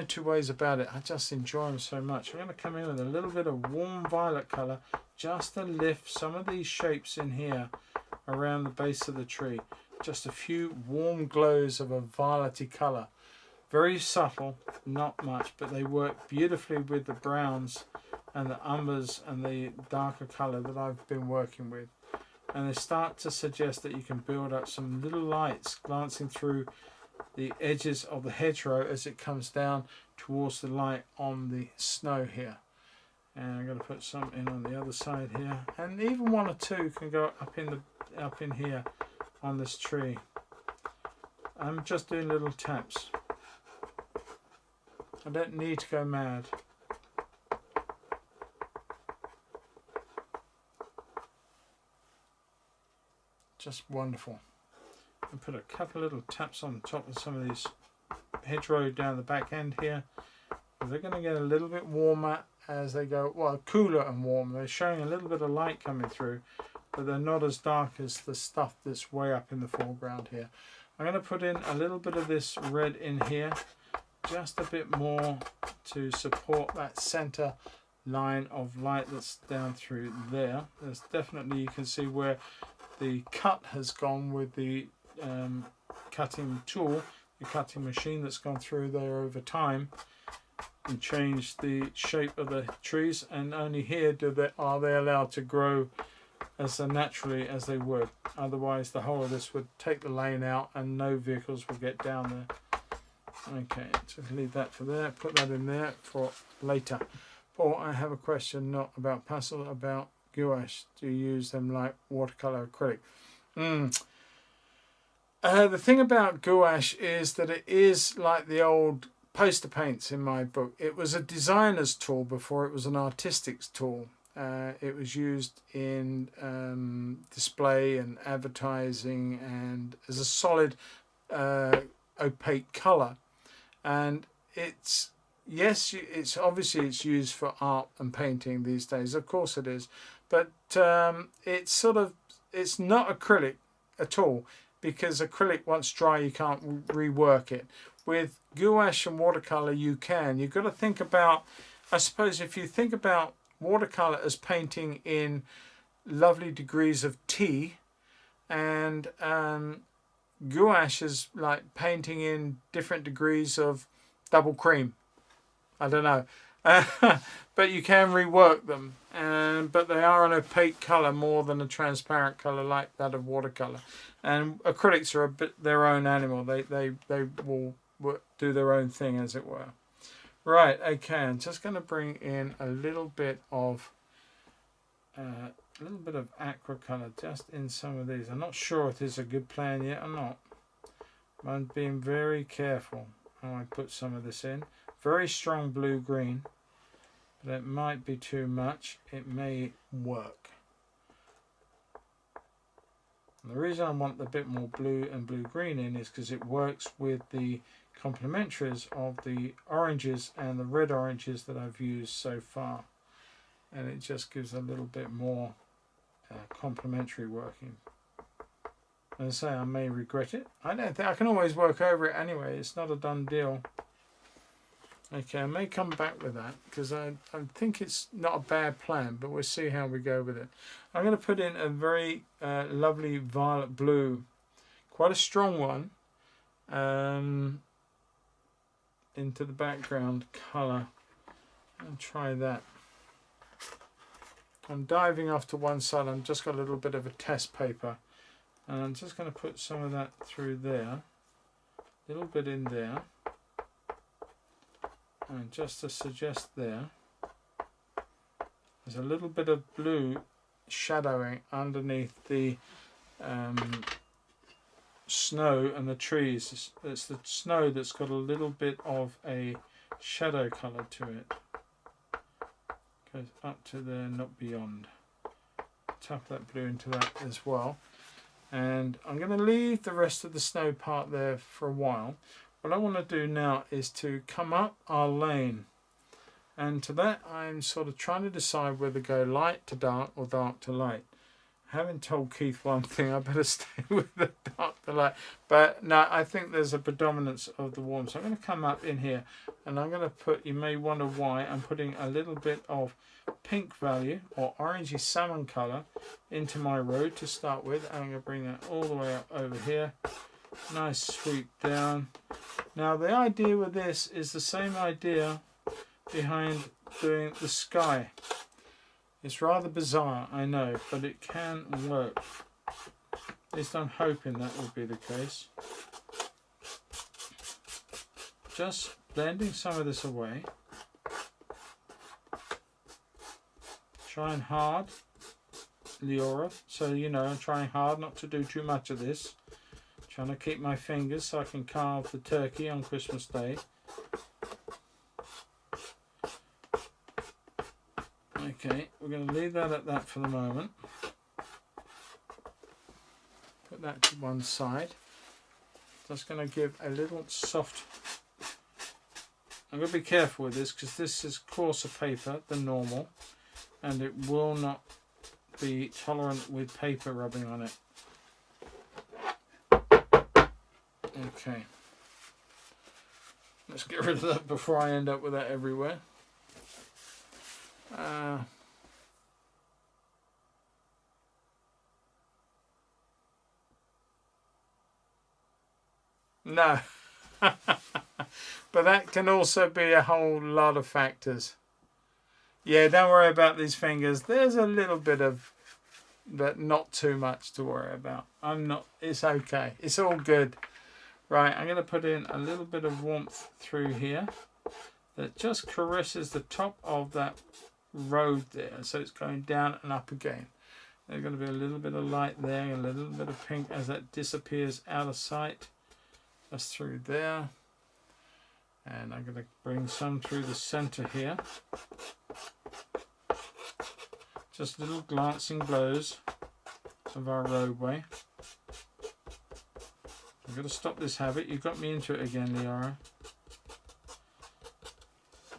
two ways about it. I just enjoy them so much. I'm going to come in with a little bit of warm violet colour just to lift some of these shapes in here around the base of the tree. Just a few warm glows of a violety colour. Very subtle, not much, but they work beautifully with the browns and the umbers and the darker colour that I've been working with. And they start to suggest that you can build up some little lights glancing through the edges of the hedgerow as it comes down towards the light on the snow here. And I'm going to put some in on the other side here, and even one or two can go up in here on this tree. I'm just doing little taps. I don't need to go mad. Just wonderful. And put a couple little taps on top of some of these hedgerow down the back end here. They're going to get a little bit warmer as they go, well, cooler and warm. They're showing a little bit of light coming through, but they're not as dark as the stuff that's way up in the foreground here. I'm going to put in a little bit of this red in here, just a bit more to support that center line of light that's down through there. There's definitely, you can see where the cut has gone with the cutting tool, the cutting machine that's gone through there over time and changed the shape of the trees, and only here are they allowed to grow as naturally as they would. Otherwise the whole of this would take the lane out and no vehicles would get down there. Okay, just leave that for there, put that in there for later. Paul, I have a question not about pastel, about gouache. Do you use them like watercolor acrylic? The thing about gouache is that it is like the old poster paints in my book. It was a designer's tool before it was an artistic tool. It was used in display and advertising and as a solid opaque colour. And it's, yes, it's obviously it's used for art and painting these days. Of course it is. But it's it's not acrylic at all, because acrylic, once dry, you can't rework it. With gouache and watercolour, you can. You've got to think about, I suppose, if you think about watercolour as painting in lovely degrees of tea, and gouache is like painting in different degrees of double cream. I don't know. But you can rework them, but they are an opaque colour more than a transparent colour like that of watercolour. And acrylics are a bit their own animal. They will do their own thing, as it were. Right, okay, I'm just going to bring in a little bit of a little bit of aqua colour just in some of these. I'm not sure if this is a good plan yet or not. I'm being very careful how I put some of this in. Very strong blue-green, but it might be too much. It may work. And the reason I want a bit more blue and blue-green in is because it works with the complementaries of the oranges and the red oranges that I've used so far. And it just gives a little bit more complementary working. As I say, I may regret it. I don't think I can always work over it anyway. It's not a done deal. Okay, I may come back with that because I think it's not a bad plan, but we'll see how we go with it. I'm going to put in a very lovely violet blue, quite a strong one, into the background colour. I'll try that. I'm diving off to one side. I've just got a little bit of a test paper. And I'm just going to put some of that through there, a little bit in there, and just to suggest there's a little bit of blue shadowing underneath the snow and the trees. It's the snow that's got a little bit of a shadow colour to it. Goes up to there, not beyond. Tap that blue into that as well. And I'm going to leave the rest of the snow part there for a while. What I want to do now is to come up our lane, and to that I'm sort of trying to decide whether to go light to dark or dark to light. Having told Keith one thing, I better stay with the dark to light, but no, I think there's a predominance of the warm. So I'm going to come up in here and I'm going to put, you may wonder why I'm putting a little bit of pink value or orangey salmon colour into my road to start with. I'm going to bring that all the way up over here. Nice sweep down. Now the idea with this is the same idea behind doing the sky. It's rather bizarre, I know, but it can work. At least I'm hoping that will be the case. Just blending some of this away. Trying hard, Leora, so you know I'm trying hard not to do too much of this. Trying to keep my fingers so I can carve the turkey on Christmas Day. Okay, we're going to leave that at that for the moment. Put that to one side. Just going to give a little soft... I'm going to be careful with this because this is coarser paper than normal, and it will not be tolerant with paper rubbing on it. Okay. Let's get rid of that before I end up with that everywhere. No. But that can also be a whole lot of factors. Yeah, don't worry about these fingers. There's a little bit of, but not too much to worry about. It's okay. It's all good. Right, I'm going to put in a little bit of warmth through here that just caresses the top of that road there. So it's going down and up again. There's going to be a little bit of light there, a little bit of pink as that disappears out of sight. Just through there. And I'm going to bring some through the center here. Just little glancing blows of our roadway. I'm going to stop this habit. You got me into it again, Leora.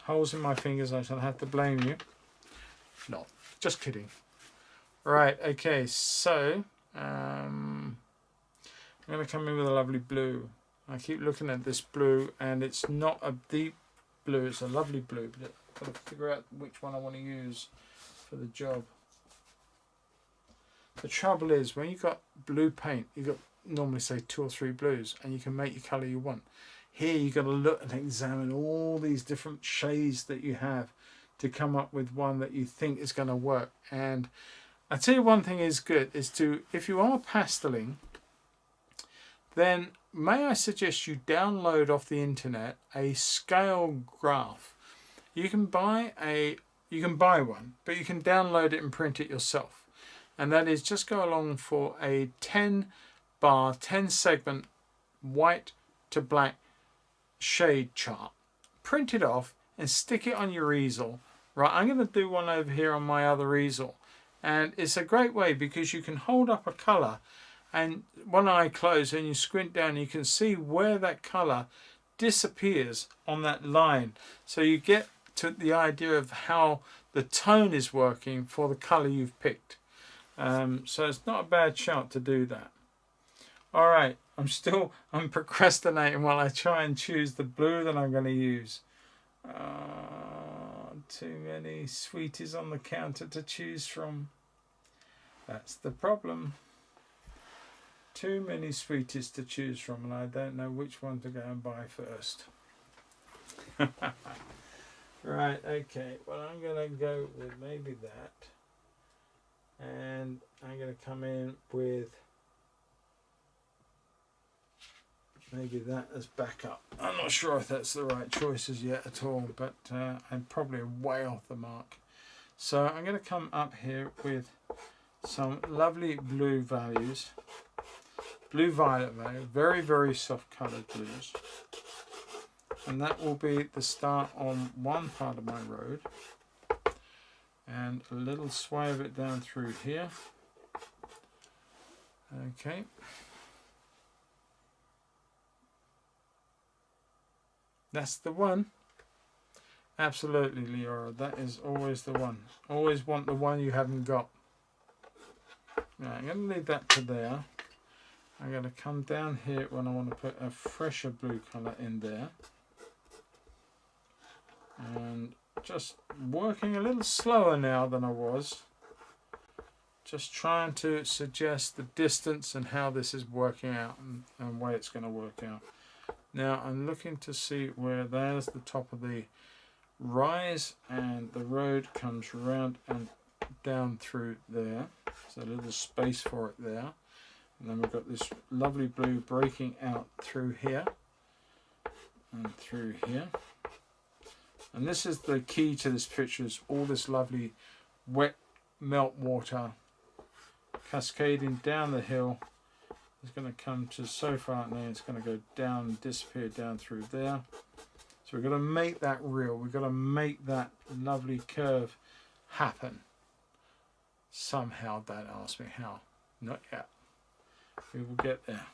Holes in my fingers, I shall have to blame you. No, just kidding. Right, okay, so I'm going to come in with a lovely blue. I keep looking at this blue and it's not a deep blue, it's a lovely blue, but I've got to figure out which one I want to use for the job. The trouble is, when you've got blue paint, you've got normally say 2 or 3 blues and you can make your colour you want. Here you've got to look and examine all these different shades that you have to come up with one that you think is going to work. And I tell you one thing is good, is to, if you are pasteling, then may I suggest you download off the internet a scale graph. You can buy one, but you can download it and print it yourself. and that is just go along for a 10 bar, 10 segment white to black shade chart. Print it off and stick it on your easel. Right, I'm going to do one over here on my other easel, and it's a great way because you can hold up a colour and one eye closed and you squint down, you can see where that colour disappears on that line, so you get to the idea of how the tone is working for the colour you've picked. So it's not a bad shout to do that. Alright, I'm procrastinating while I try and choose the blue that I'm going to use. Too many sweeties on the counter to choose from. That's the problem. Too many sweeties to choose from, and I don't know which one to go and buy first. Right, okay, well I'm going to go with maybe that, and I'm going to come in with maybe that as backup. I'm not sure if that's the right choices yet at all, but I'm probably way off the mark. So I'm going to come up here with some lovely blue values. Blue violet value, very, very soft coloured blues. And that will be the start on one part of my road. And a little sway of it down through here. Okay. That's the one. Absolutely, Leora. That is always the one. Always want the one you haven't got. Right, I'm going to leave that to there. I'm going to come down here when I want to put a fresher blue colour in there. And just working a little slower now than I was. Just trying to suggest the distance and how this is working out and way it's going to work out. Now I'm looking to see where there's the top of the rise and the road comes round and down through there. So a little space for it there. And then we've got this lovely blue breaking out through here and through here. And this is the key to this picture, is all this lovely wet melt water cascading down the hill. It's going to come to so far and then it's going to go down and disappear down through there. So we've got to make that real. We've got to make that lovely curve happen. Somehow, don't ask me how. Not yet. We will get there.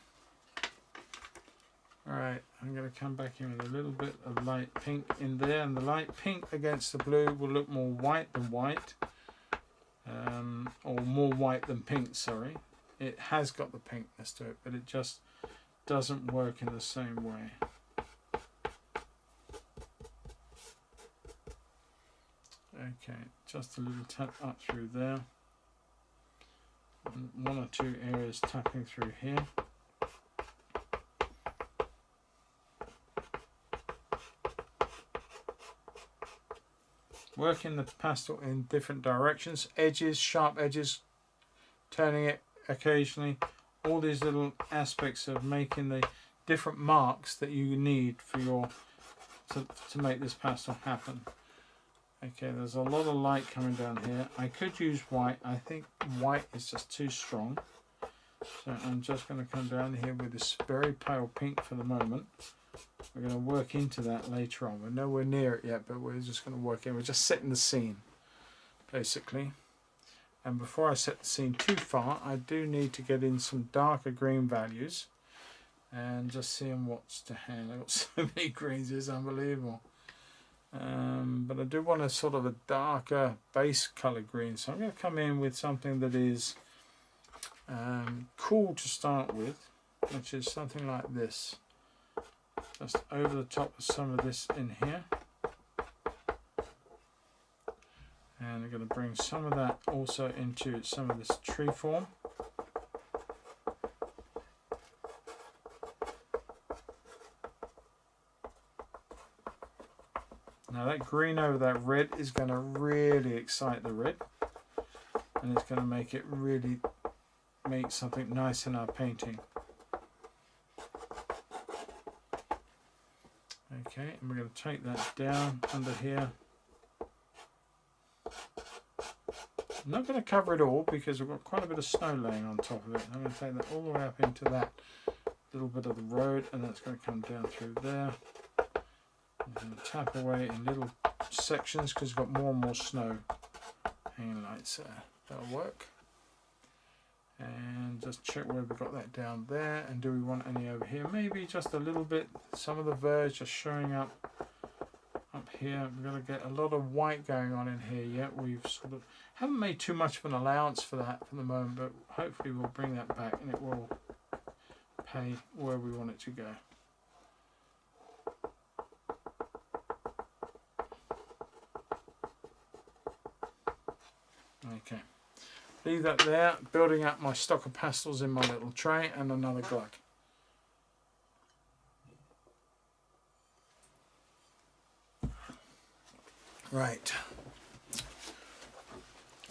Alright, I'm going to come back in with a little bit of light pink in there, and the light pink against the blue will look more white than white, or more white than pink, sorry. It has got the pinkness to it, but it just doesn't work in the same way. Okay, just a little tap up through there, and one or two areas tapping through here. Working the pastel in different directions, edges, sharp edges, turning it occasionally, all these little aspects of making the different marks that you need for your to make this pastel happen. Okay, there's a lot of light coming down here. I could use white. I think white is just too strong. So I'm just going to come down here with this very pale pink for the moment. We're going to work into that later on. We're nowhere near it yet, but we're just going to work in. We're just setting the scene, basically. And before I set the scene too far, I do need to get in some darker green values and just seeing what's to hand. I've got so many greens, it's unbelievable. But I do want a sort of a darker base colour green, so I'm going to come in with something that is cool to start with, which is something like this. Just over the top of some of this in here. And I'm going to bring some of that also into some of this tree form. Now that green over that red is going to really excite the red, and it's going to make it really make something nice in our painting. Okay, and we're going to take that down under here. I'm not going to cover it all because we've got quite a bit of snow laying on top of it. I'm going to take that all the way up into that little bit of the road, and that's going to come down through there. I'm going to tap away in little sections because we've got more and more snow hanging lights there. That'll work. And just check where we've got that down there, and do we want any over here? Maybe just a little bit, some of the verge just showing up here. We're going to get a lot of white going on in here yet. We've sort of haven't made too much of an allowance for that for the moment, but hopefully we'll bring that back and it will pay where we want it to go. Okay, leave that there, building up my stock of pastels in my little tray and another glug. Right,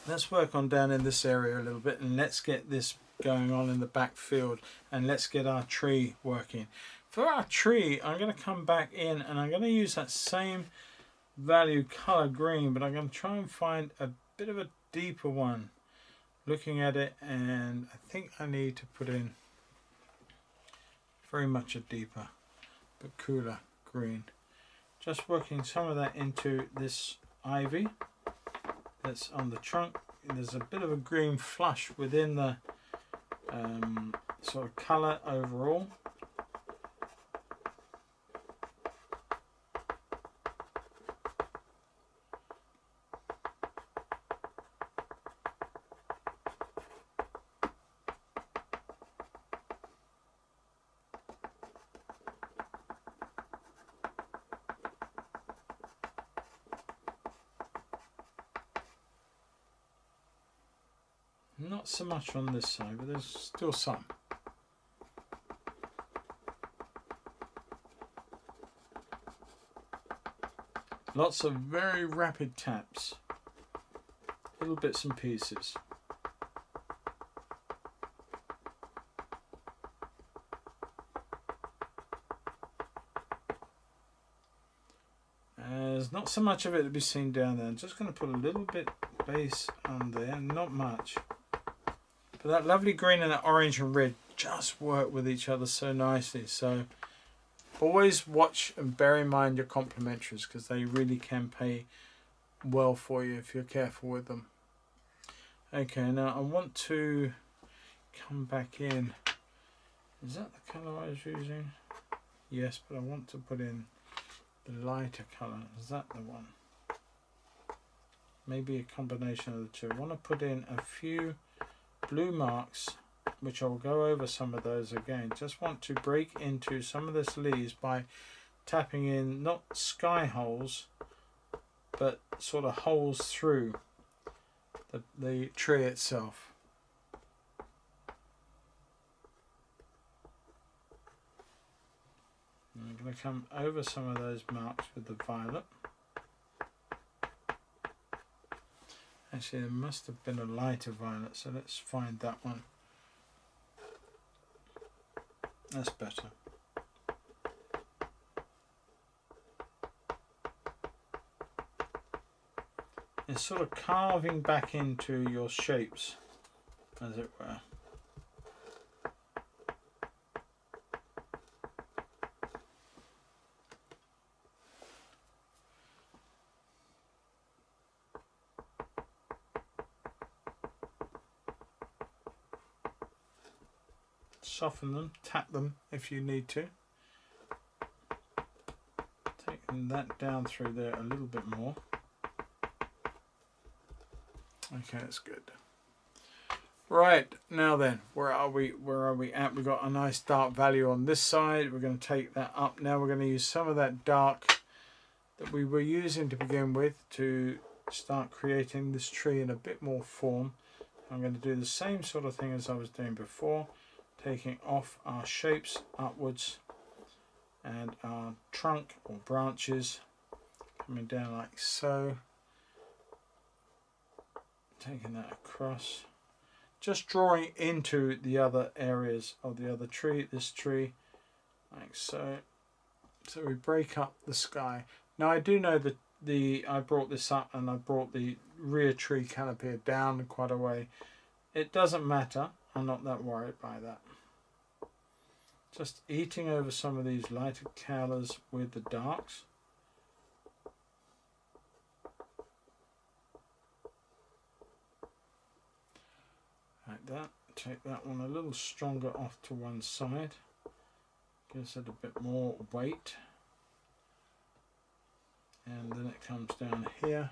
let's work on down in this area a little bit, and let's get this going on in the back field, and let's get our tree working. For our tree, I'm going to come back in and I'm going to use that same value color green, but I'm going to try and find a bit of a deeper one looking at it, and I think I need to put in very much a deeper but cooler green. Just working some of that into this ivy that's on the trunk. There's a bit of a green flush within the sort of colour overall. Not so much on this side, but there's still some. Lots of very rapid taps, little bits and pieces. There's not so much of it to be seen down there. I'm just going to put a little bit base on there, not much. But that lovely green and that orange and red just work with each other so nicely. So always watch and bear in mind your complementaries, because they really can pay well for you if you're careful with them. Okay, now I want to come back in. Is that the colour I was using? Yes, but I want to put in the lighter colour. Is that the one? Maybe a combination of the two. I want to put in a few blue marks, which I'll go over some of those again. Just want to break into some of this leaves by tapping in not sky holes, but sort of holes through the tree itself. And I'm going to come over some of those marks with the violet. Actually, there must have been a lighter violet, so let's find that one. That's better. It's sort of carving back into your shapes, as it were. Soften them, tap them if you need to. Taking that down through there a little bit more. Okay, that's good. Right, now then, where are we at? We've got a nice dark value on this side. We're going to take that up. Now we're going to use some of that dark that we were using to begin with to start creating this tree in a bit more form. I'm going to do the same sort of thing as I was doing before, taking off our shapes upwards and our trunk or branches coming down like so, taking that across, just drawing into the other areas of the other tree, this tree, like so. So we break up the sky. Now I do know that I brought this up and I brought the rear tree canopy down quite a way. It doesn't matter, I'm not that worried by that. Just eating over some of these lighter colours with the darks. Like that. Take that one a little stronger off to one side. Gives it a bit more weight. And then it comes down here.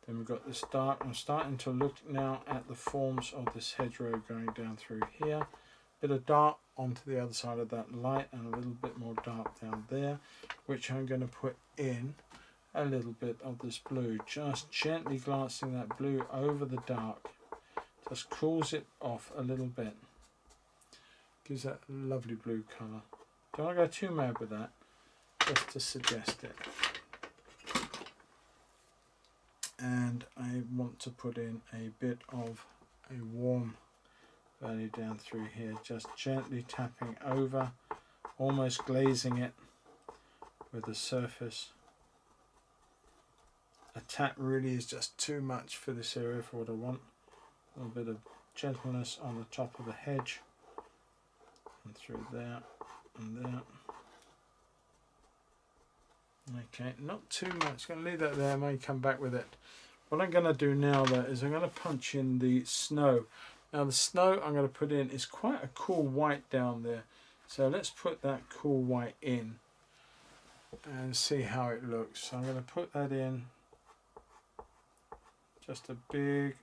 Then we've got this dark. I'm starting to look now at the forms of this hedgerow going down through here. Bit of dark onto the other side of that light and a little bit more dark down there, which I'm going to put in a little bit of this blue. Just gently glancing that blue over the dark. Just cools it off a little bit. Gives that lovely blue colour. Don't want to go too mad with that, just to suggest it. And I want to put in a bit of a warm value down through here, just gently tapping over, almost glazing it with the surface. A tap really is just too much for this area for what I want. A little bit of gentleness on the top of the hedge and through there and there. Okay, not too much. Going to leave that there. I may come back with it. What I'm going to do now though is I'm going to punch in the snow. Now the snow I'm going to put in is quite a cool white down there. So let's put that cool white in and see how it looks. So I'm going to put that in. Just a big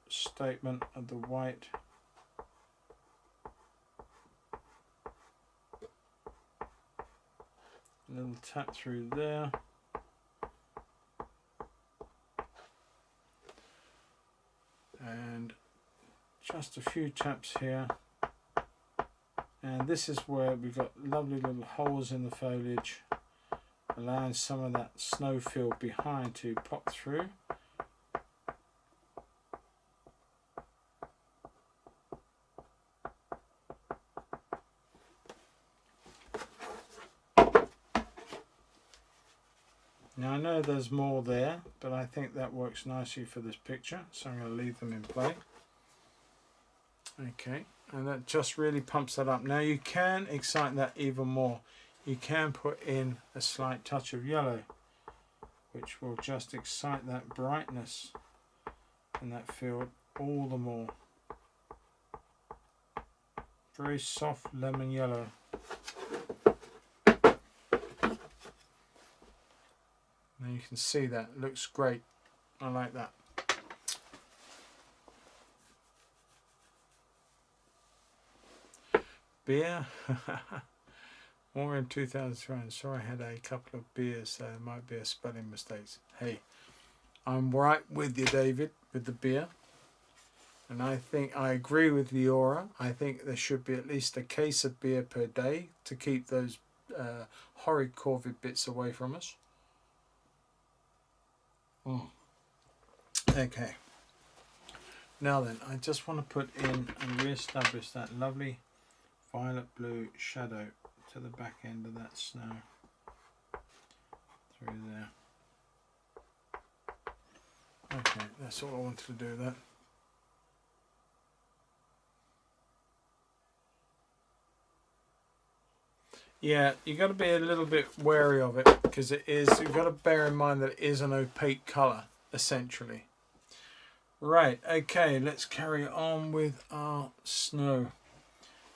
statement of the white. A little tap through there. And just a few taps here. And this is where we've got lovely little holes in the foliage, allowing some of that snow field behind to pop through. Now I know there's more there, but I think that works nicely for this picture, so I'm going to leave them in play. Okay, and that just really pumps that up. Now you can excite that even more. You can put in a slight touch of yellow, which will just excite that brightness in that field all the more. Very soft lemon yellow. Now you can see that, it looks great. I like that. Beer. More in 2020. Sorry, I had a couple of beers, so there might be a spelling mistakes. Hey, I'm right with you, David, with the beer. And I think I agree with the aura. I think there should be at least a case of beer per day to keep those horrid COVID bits away from us. Okay, now then, I just want to put in and re-establish that lovely violet blue shadow to the back end of that snow through there. Okay, that's all I wanted to do there. Yeah, you've got to be a little bit wary of it because it is, you've got to bear in mind that it is an opaque colour, essentially. Right, okay, let's carry on with our snow.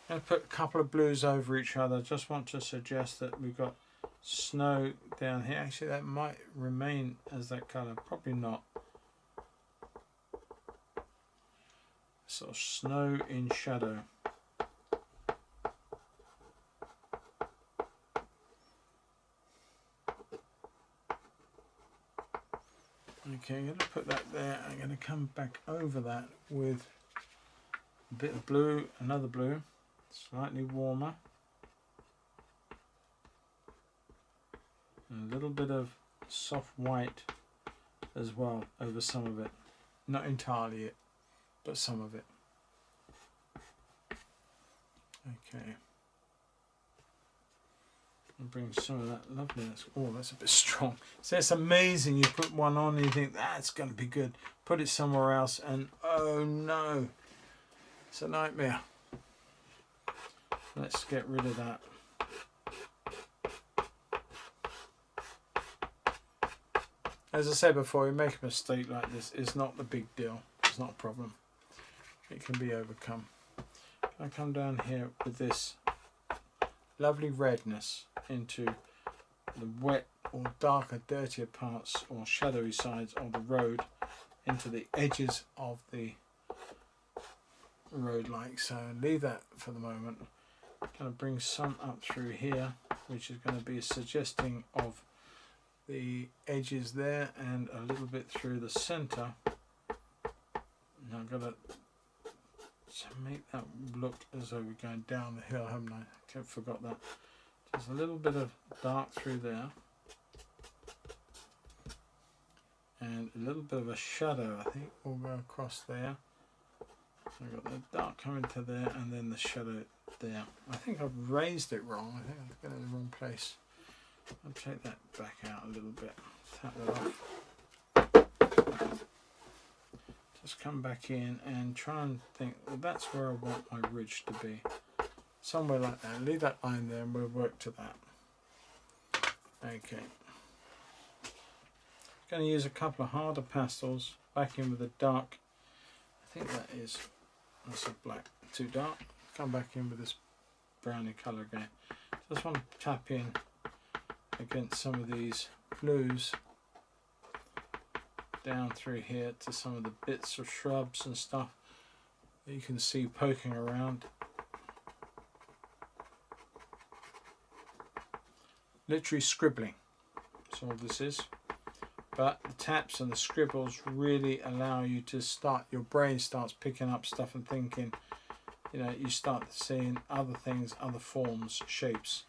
I'm going to put a couple of blues over each other. I just want to suggest that we've got snow down here. Actually, that might remain as that colour, probably not. Sort of snow in shadow. Okay, I'm going to put that there. I'm going to come back over that with a bit of blue, another blue, slightly warmer. And a little bit of soft white as well over some of it. Not entirely it, but some of it. Okay. And bring some of that loveliness. Oh, that's a bit strong. So it's amazing. You put one on and you think that's going to be good. Put it somewhere else and oh no, it's a nightmare. Let's get rid of that. As I said before, you make a mistake like this, it's not the big deal. It's not a problem. It can be overcome. I come down here with this lovely redness into the wet or darker, dirtier parts or shadowy sides of the road, into the edges of the road like so. Leave that for the moment. I'm going to bring some up through here, which is going to be suggesting of the edges there and a little bit through the center. Now I've got to make that look as though we're going down the hill, haven't I? I forgot that. There's a little bit of dark through there and a little bit of a shadow, I think, will go across there. So I've got the dark coming to there and then the shadow there. I think I've raised it wrong. I think I've got it in the wrong place. I'll take that back out a little bit. Tap that off. Just come back in and try and think, well, that's where I want my ridge to be. Somewhere like that. Leave that line there and we'll work to that. Okay. Going to use a couple of harder pastels. Back in with a dark. I think that's a black. Too dark. Come back in with this browny colour again. Just want to tap in against some of these blues down through here to some of the bits of shrubs and stuff that you can see poking around. Literally scribbling, that's all this is. But the taps and the scribbles really allow you to start, your brain starts picking up stuff and thinking, you know, you start seeing other things, other forms, shapes.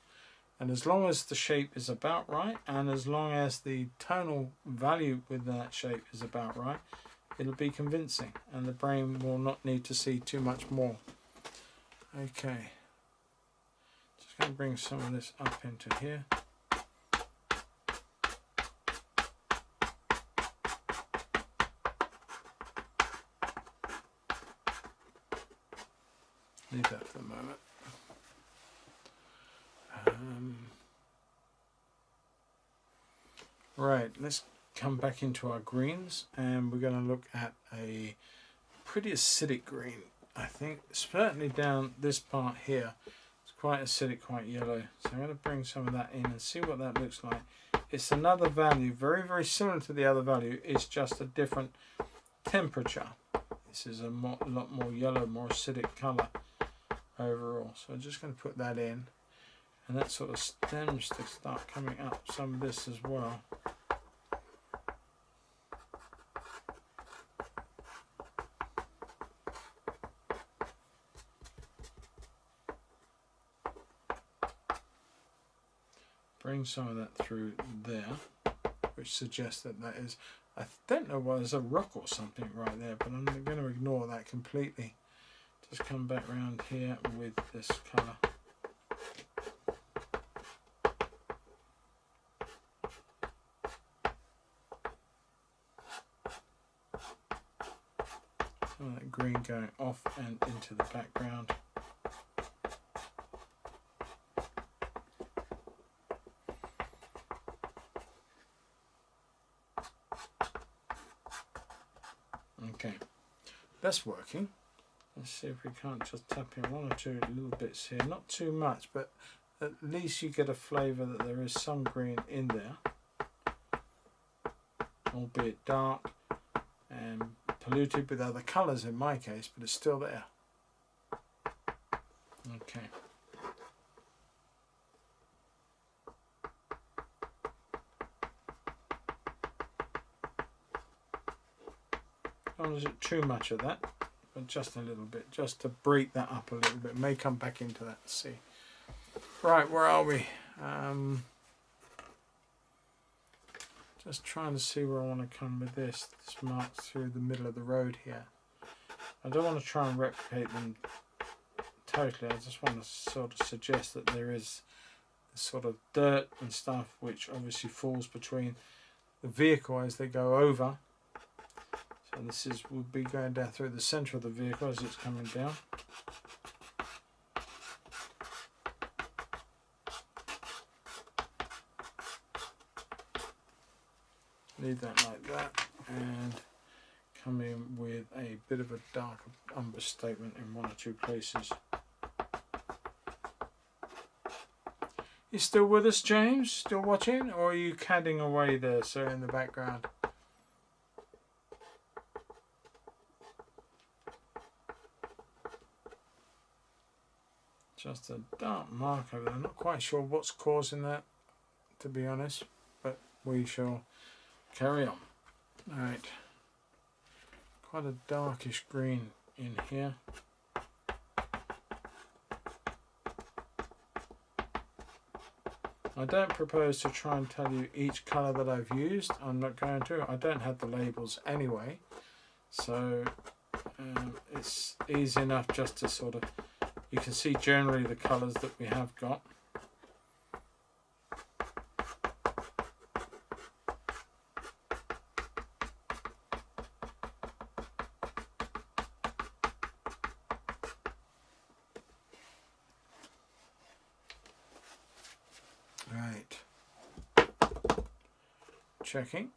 And as long as the shape is about right, and as long as the tonal value with that shape is about right, it'll be convincing, and the brain will not need to see too much more. Okay, just going to bring some of this up into here. Leave that for the moment. Right, let's come back into our greens and we're going to look at a pretty acidic green. I think certainly down this part here it's quite acidic, quite yellow. So I'm going to bring some of that in and see what that looks like. It's another value, very similar to the other value, it's just a different temperature. This is a lot more yellow, more acidic colour overall. So I'm just going to put that in. And that sort of stems to start coming up some of this as well. Bring some of that through there, which suggests that that is, I don't know why there's a rock or something right there, but I'm going to ignore that completely. Just come back around here with this colour. Some of that green going off and into the background. Okay, that's working. Let's see if we can't just tap in one or two little bits here. Not too much, but at least you get a flavour that there is some green in there. Albeit dark and polluted with other colours in my case, but it's still there. Okay. Don't want too much of that, but just a little bit, just to break that up a little bit. May come back into that, see. Right, where are we? Just trying to see where I want to come with this. This marks through the middle of the road here. I don't want to try and replicate them totally. I just want to sort of suggest that there is the sort of dirt and stuff which obviously falls between the vehicle as they go over. So this will be going down through the centre of the vehicle as it's coming down. Leave that like that and come in with a bit of a darker understatement in one or two places. You still with us, James? Still watching? Or are you cadding away there, sir, in the background? Just a dark mark over there. I'm not quite sure what's causing that, to be honest, but we shall carry on. Alright. Quite a darkish green in here. I don't propose to try and tell you each colour that I've used. I'm not going to. I don't have the labels anyway. So it's easy enough just to sort of, you can see generally the colours that we have got. Right, checking,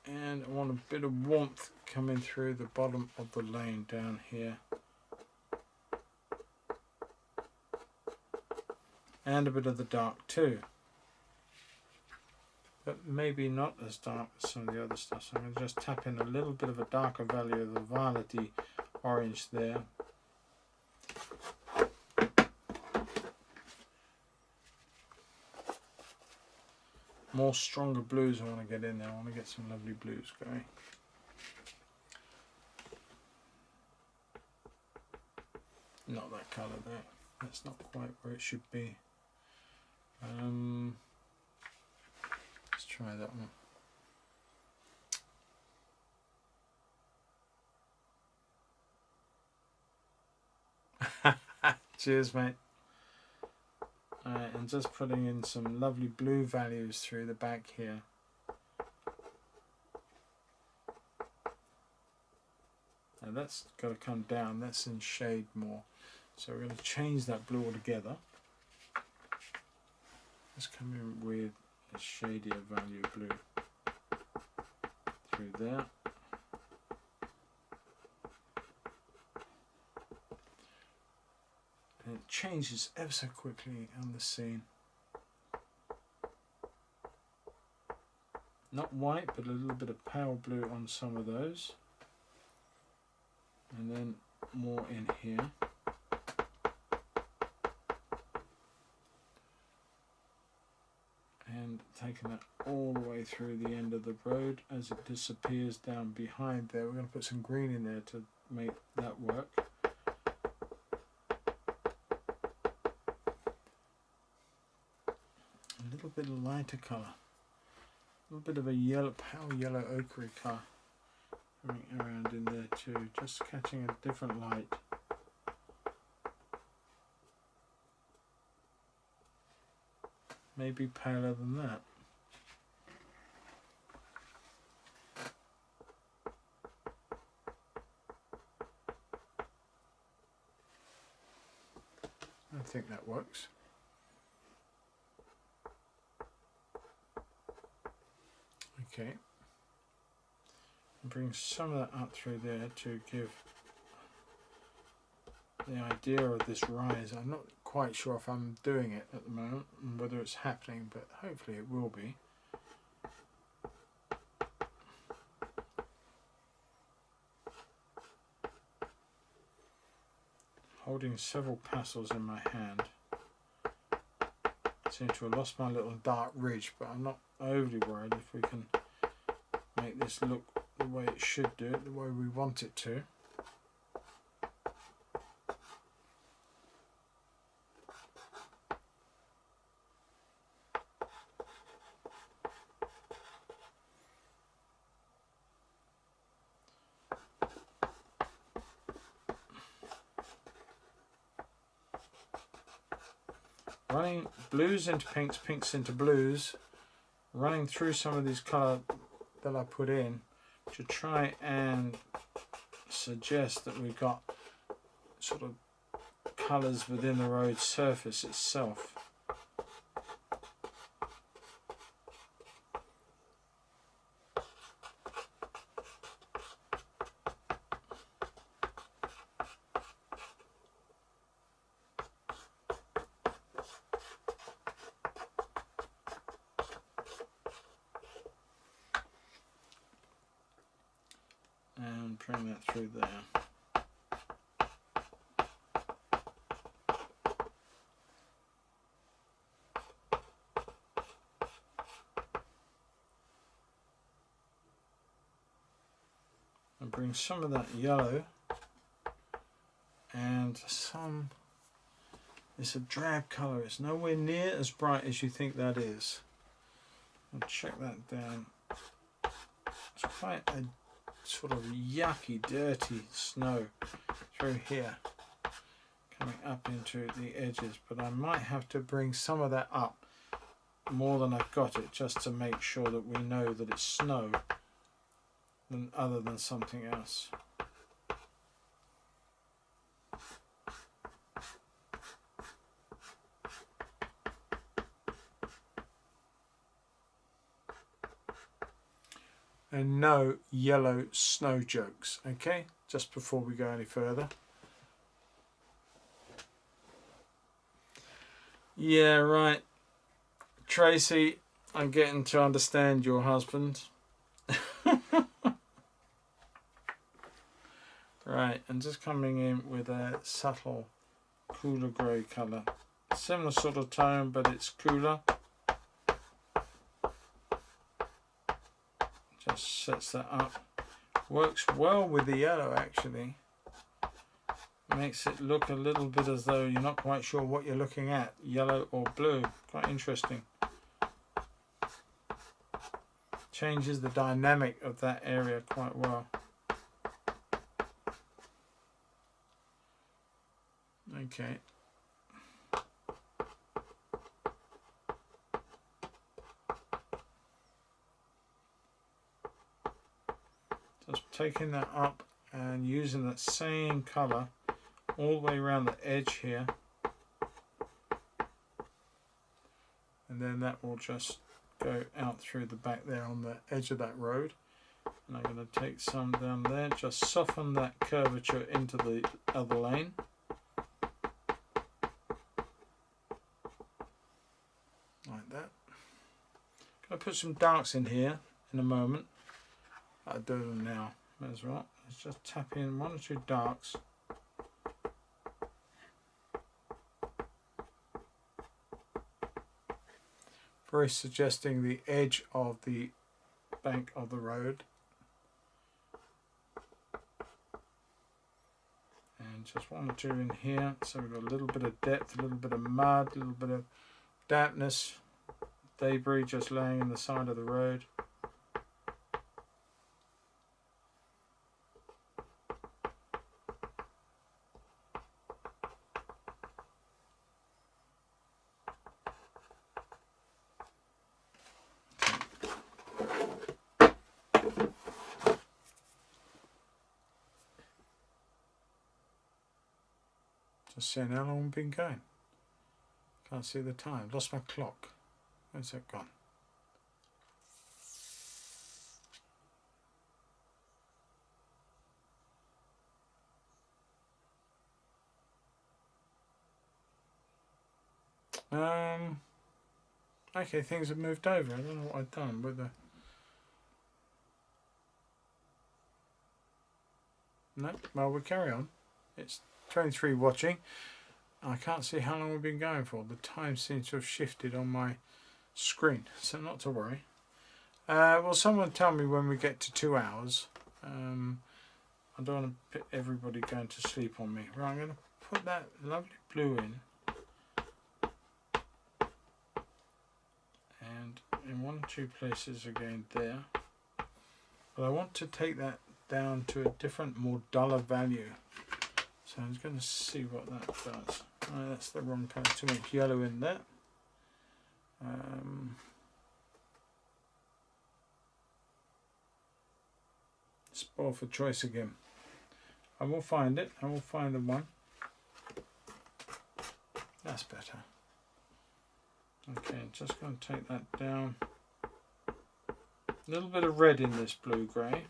and I want a bit of warmth coming through the bottom of the lane down here, and a bit of the dark too, but maybe not as dark as some of the other stuff. So I'm going to just tap in a little bit of a darker value of the violety orange there. More stronger blues I want to get in there. I want to get some lovely blues going. Not that colour there. That's not quite where it should be. Let's try that one. Cheers, mate. And just putting in some lovely blue values through the back here. And that's got to come down, that's in shade more. So we're going to change that blue altogether. Let's come in with a shadier value blue through there. And it changes ever so quickly on the scene. Not white, but a little bit of pale blue on some of those. And then more in here. And taking that all the way through the end of the road as it disappears down behind there. We're going to put some green in there to make that work. A little bit of lighter colour, a little bit of a yellow, pale yellow ochre colour coming around in there too, just catching a different light. Maybe paler than that. I think that works. Okay, bring some of that up through there to give the idea of this rise. I'm not quite sure if I'm doing it at the moment and whether it's happening, but hopefully it will be. Holding several pastels in my hand. I seem to have lost my little dark ridge, but I'm not overly worried if we can make this look the way it should do it, the way we want it to. running blues into pinks, pinks into blues, running through some of these colour that I put in to try and suggest that we've got sort of colours within the road surface itself. And bring that through there. And bring some of that yellow and some, it's a drab colour, it's nowhere near as bright as you think that is. I'll check that down. It's quite a sort of yucky, dirty snow through here, coming up into the edges, but I might have to bring some of that up more than I've got it, just to make sure that we know that it's snow other than something else. And no yellow snow jokes, okay? Just before we go any further. Yeah, right. Tracy, I'm getting to understand your husband. Right, and just coming in with a subtle, cooler grey colour. Similar sort of tone, but it's cooler. Just sets that up. Works well with the yellow actually. Makes it look a little bit as though you're not quite sure what you're looking at, yellow or blue. Quite interesting. Changes the dynamic of that area quite well. Okay. Just taking that up and using that same colour all the way around the edge here, and then that will just go out through the back there on the edge of that road. And I'm going to take some down there, just soften that curvature into the other lane. Like that. Going to put some darks in here in a moment. I'll do them now as well. Let's just tap in one or two darks. Very suggesting the edge of the bank of the road. And just one or two in here, so we've got a little bit of depth, a little bit of mud, a little bit of dampness, debris just laying in the side of the road. Just seeing how long we've been going. Can't see the time. Lost my clock. Where's that gone? Okay, things have moved over. I don't know what I've done with the... No, well, we'll carry on. It's 23 watching. I can't see how long we've been going for. The time seems to have shifted on my screen, so not to worry. Will someone tell me when we get to 2 hours? I don't want to put everybody going to sleep on me. Right, I'm going to put that lovely blue in. And in one or two places again there. But I want to take that down to a different, more duller value. So I'm just going to see what that does. Oh, that's the wrong colour, too much yellow in there. Spoil for choice again. I will find it. I will find the one. That's better. Okay, just going to take that down. A little bit of red in this blue-grey.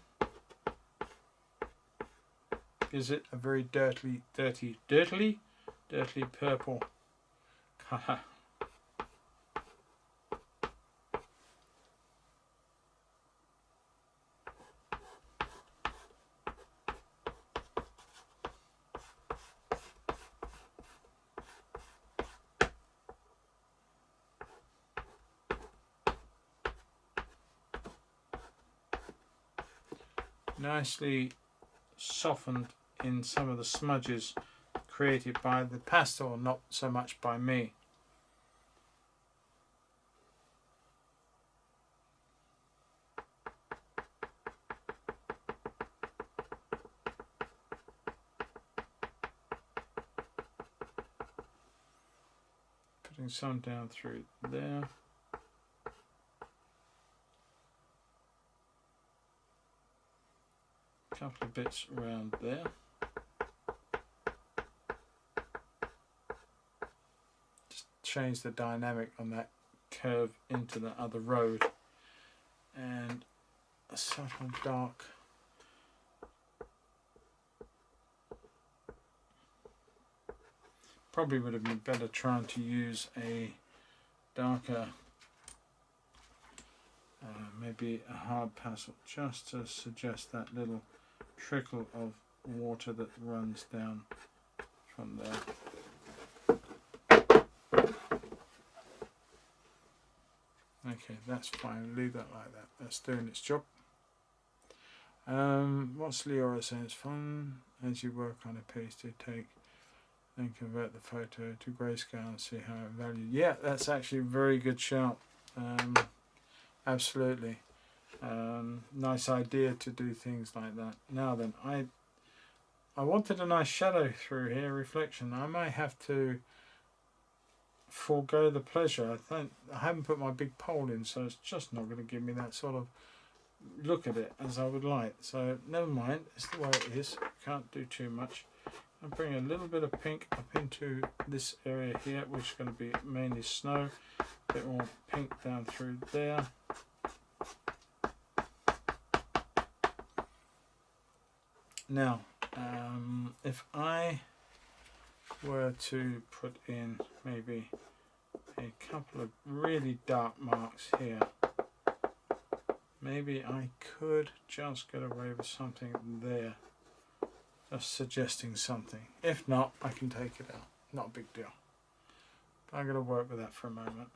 Gives it a very dirty purple colour. Nicely softened in some of the smudges created by the pastel, not so much by me. Putting some down through there. Couple of bits around there. Just change the dynamic on that curve into the other road. And a subtle dark. Probably would have been better trying to use a darker, maybe a hard pastel, just to suggest that little trickle of water that runs down from there. Okay, that's fine. Leave that like that. That's doing its job. What's Leora saying? It's fun as you work on a piece to take and convert the photo to grayscale and see how it valued. Yeah, that's actually a very good shout. Absolutely. Nice idea to do things like that. Now then, I wanted a nice shadow through here, reflection. I might have to forego the pleasure. I haven't put my big pole in, so it's just not going to give me that sort of look at it as I would like. So never mind, it's the way it is. Can't do too much. I'll bring a little bit of pink up into this area here, which is going to be mainly snow. A bit more pink down through there. Now, if I were to put in maybe a couple of really dark marks here, maybe I could just get away with something there, just suggesting something. If not, I can take it out. Not a big deal. But I'm going to work with that for a moment.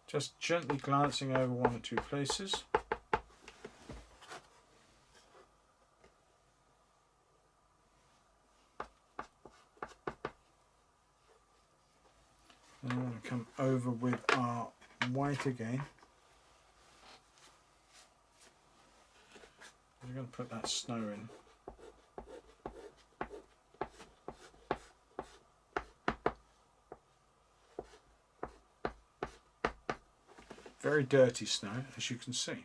Just gently glancing over one or two places. And I want to come over with our white again. We're going to put that snow in. Very dirty snow, as you can see.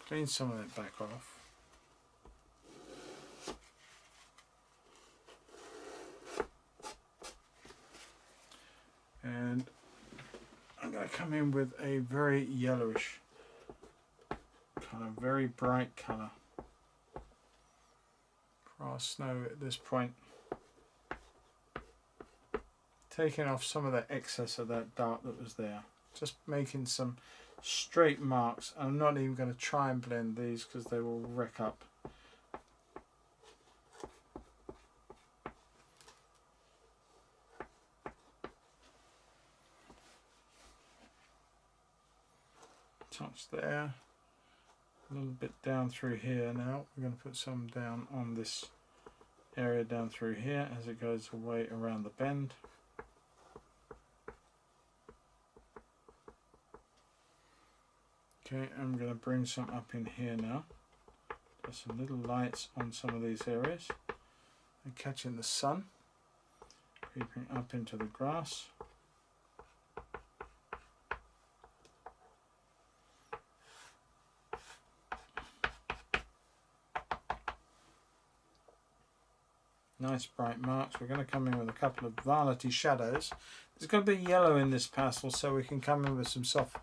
Clean some of that back off. And I'm going to come in with a very yellowish, kind of very bright colour. Our snow at this point, taking off some of the excess of that dark that was there, just making some straight marks. I'm not even going to try and blend these because they will wreck up. touch there, a little bit down through here. Now we're going to put some down on this area down through here as it goes away around the bend. Okay, I'm going to bring some up in here now. There's some little lights on some of these areas. And catching the sun, creeping up into the grass. Nice bright marks. We're going to come in with a couple of violety shadows. There's going to be yellow in this pastel, so we can come in with some soft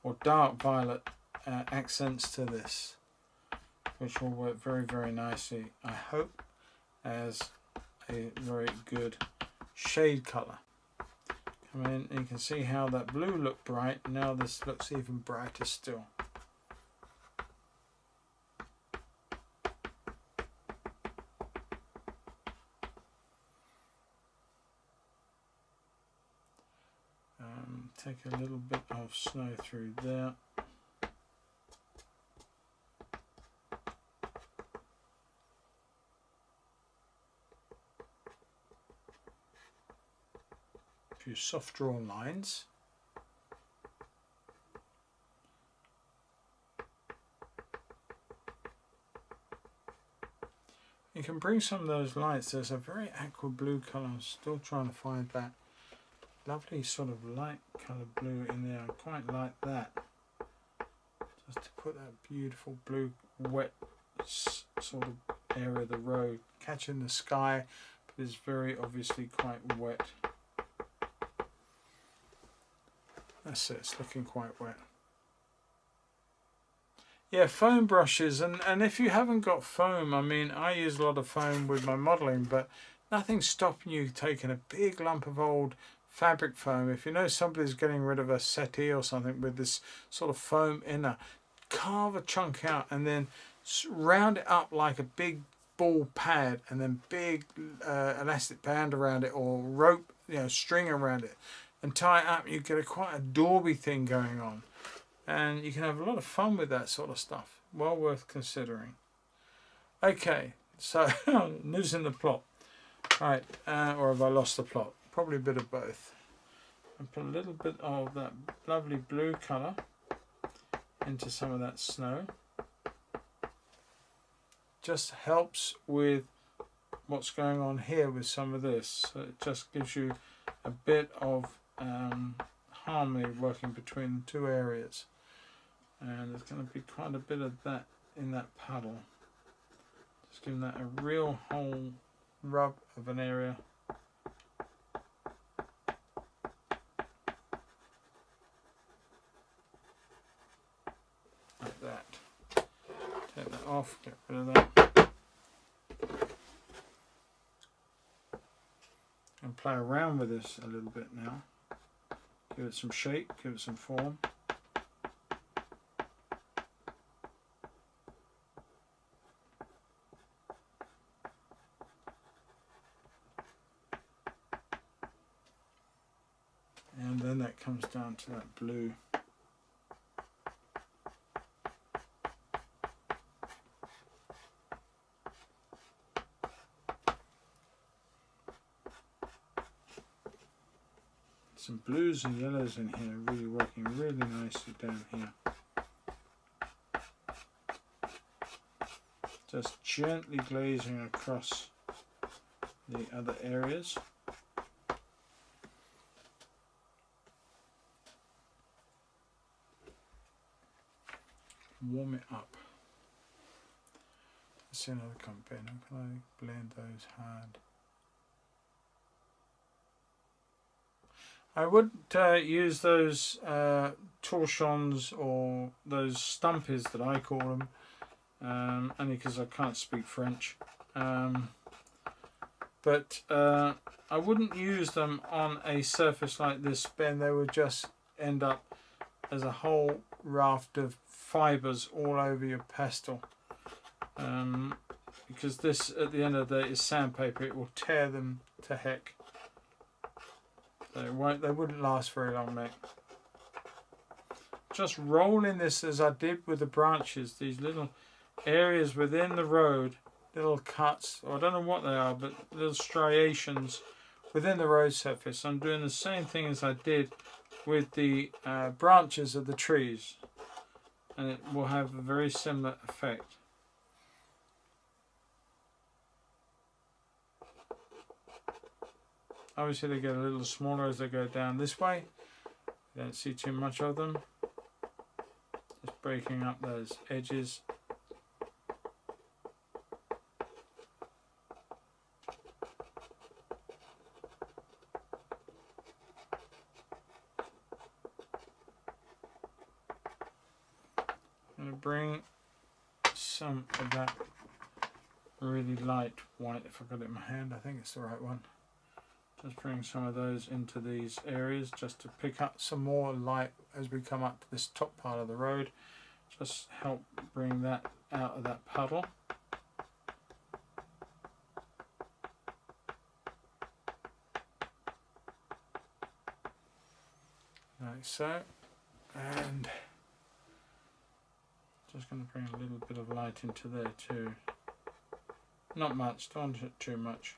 or dark violet accents to this, which will work very, very nicely, I hope, as a very good shade colour. Come in and you can see how that blue looked bright. Now this looks even brighter still. Take a little bit of snow through there. A few soft drawn lines. You can bring some of those lights. There's a very aqua blue colour. I'm still trying to find that lovely sort of light coloured blue in there. I quite like that. Just to put that beautiful blue wet sort of area of the road, catching the sky, but it's very obviously quite wet. That's it, it's looking quite wet. Yeah, foam brushes, and if you haven't got foam, I mean, I use a lot of foam with my modelling, but nothing's stopping you taking a big lump of old fabric foam. If you know somebody's getting rid of a settee or something with this sort of foam inner, carve a chunk out and then round it up like a big ball pad, and then big elastic band around it, or rope, string around it, and tie it up. You get quite a dauby thing going on, and you can have a lot of fun with that sort of stuff. Well worth considering. Okay, so losing the plot. Right, or have I lost the plot? Probably a bit of both. And put a little bit of that lovely blue colour into some of that snow. Just helps with what's going on here with some of this. So it just gives you a bit of harmony working between the two areas. And there's going to be quite a bit of that in that puddle. Just giving that a real whole rub of an area. Like that. Take that off, get rid of that. And play around with this a little bit now. Give it some shape, give it some form. And then that comes down to that blue. Some blues and yellows in here, really working really nicely down here. Just gently glazing across the other areas. Warm it up. Let's see another compare. Now can I blend those hard? I wouldn't use those torchons or those stumpies that I call them, only because I can't speak French. But I wouldn't use them on a surface like this, Ben. They would just end up as a whole raft of fibres all over your pastel. Because this, at the end of the day, is sandpaper. It will tear them to heck. They wouldn't last very long, mate. just rolling this as I did with the branches, these little areas within the road, little cuts, or I don't know what they are, but little striations within the road surface. I'm doing the same thing as I did with the branches of the trees, and it will have a very similar effect. Obviously they get a little smaller as they go down this way. You don't see too much of them. Just breaking up those edges. I'm going to bring some of that really light white, if I got it in my hand, I think it's the right one. Just bring some of those into these areas just to pick up some more light as we come up to this top part of the road. Just help bring that out of that puddle. Like so. And just going to bring a little bit of light into there too. Not much, don't want it too much.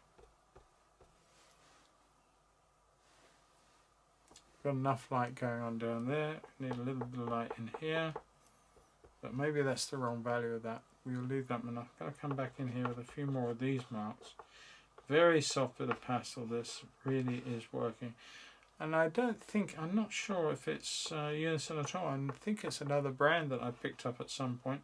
Got enough light going on down there. Need a little bit of light in here, but maybe that's the wrong value of that. We'll leave that enough. Got to come back in here with a few more of these marks. Very soft bit of pastel. This really is working, and I don't think, I'm not sure if it's Unison at all. I think it's another brand that I picked up at some point.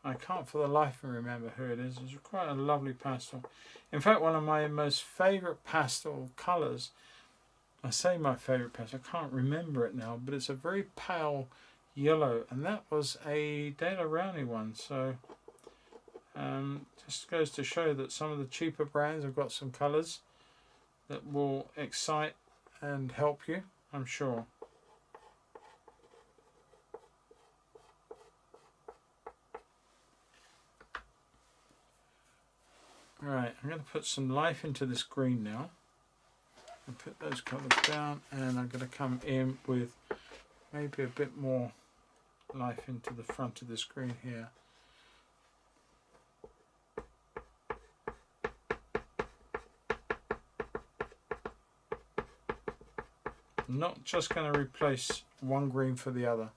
I can't for the life of me remember who it is. It's quite a lovely pastel. In fact, one of my most favourite pastel colours. I say my favourite pastel, I can't remember it now, but it's a very pale yellow, and that was a Dale Rowney one. So just goes to show that some of the cheaper brands have got some colours that will excite and help you, I'm sure. Right, I'm going to put some life into this green now. And put those colours down, and I'm going to come in with maybe a bit more life into the front of the screen here. I'm not just going to replace one green for the other.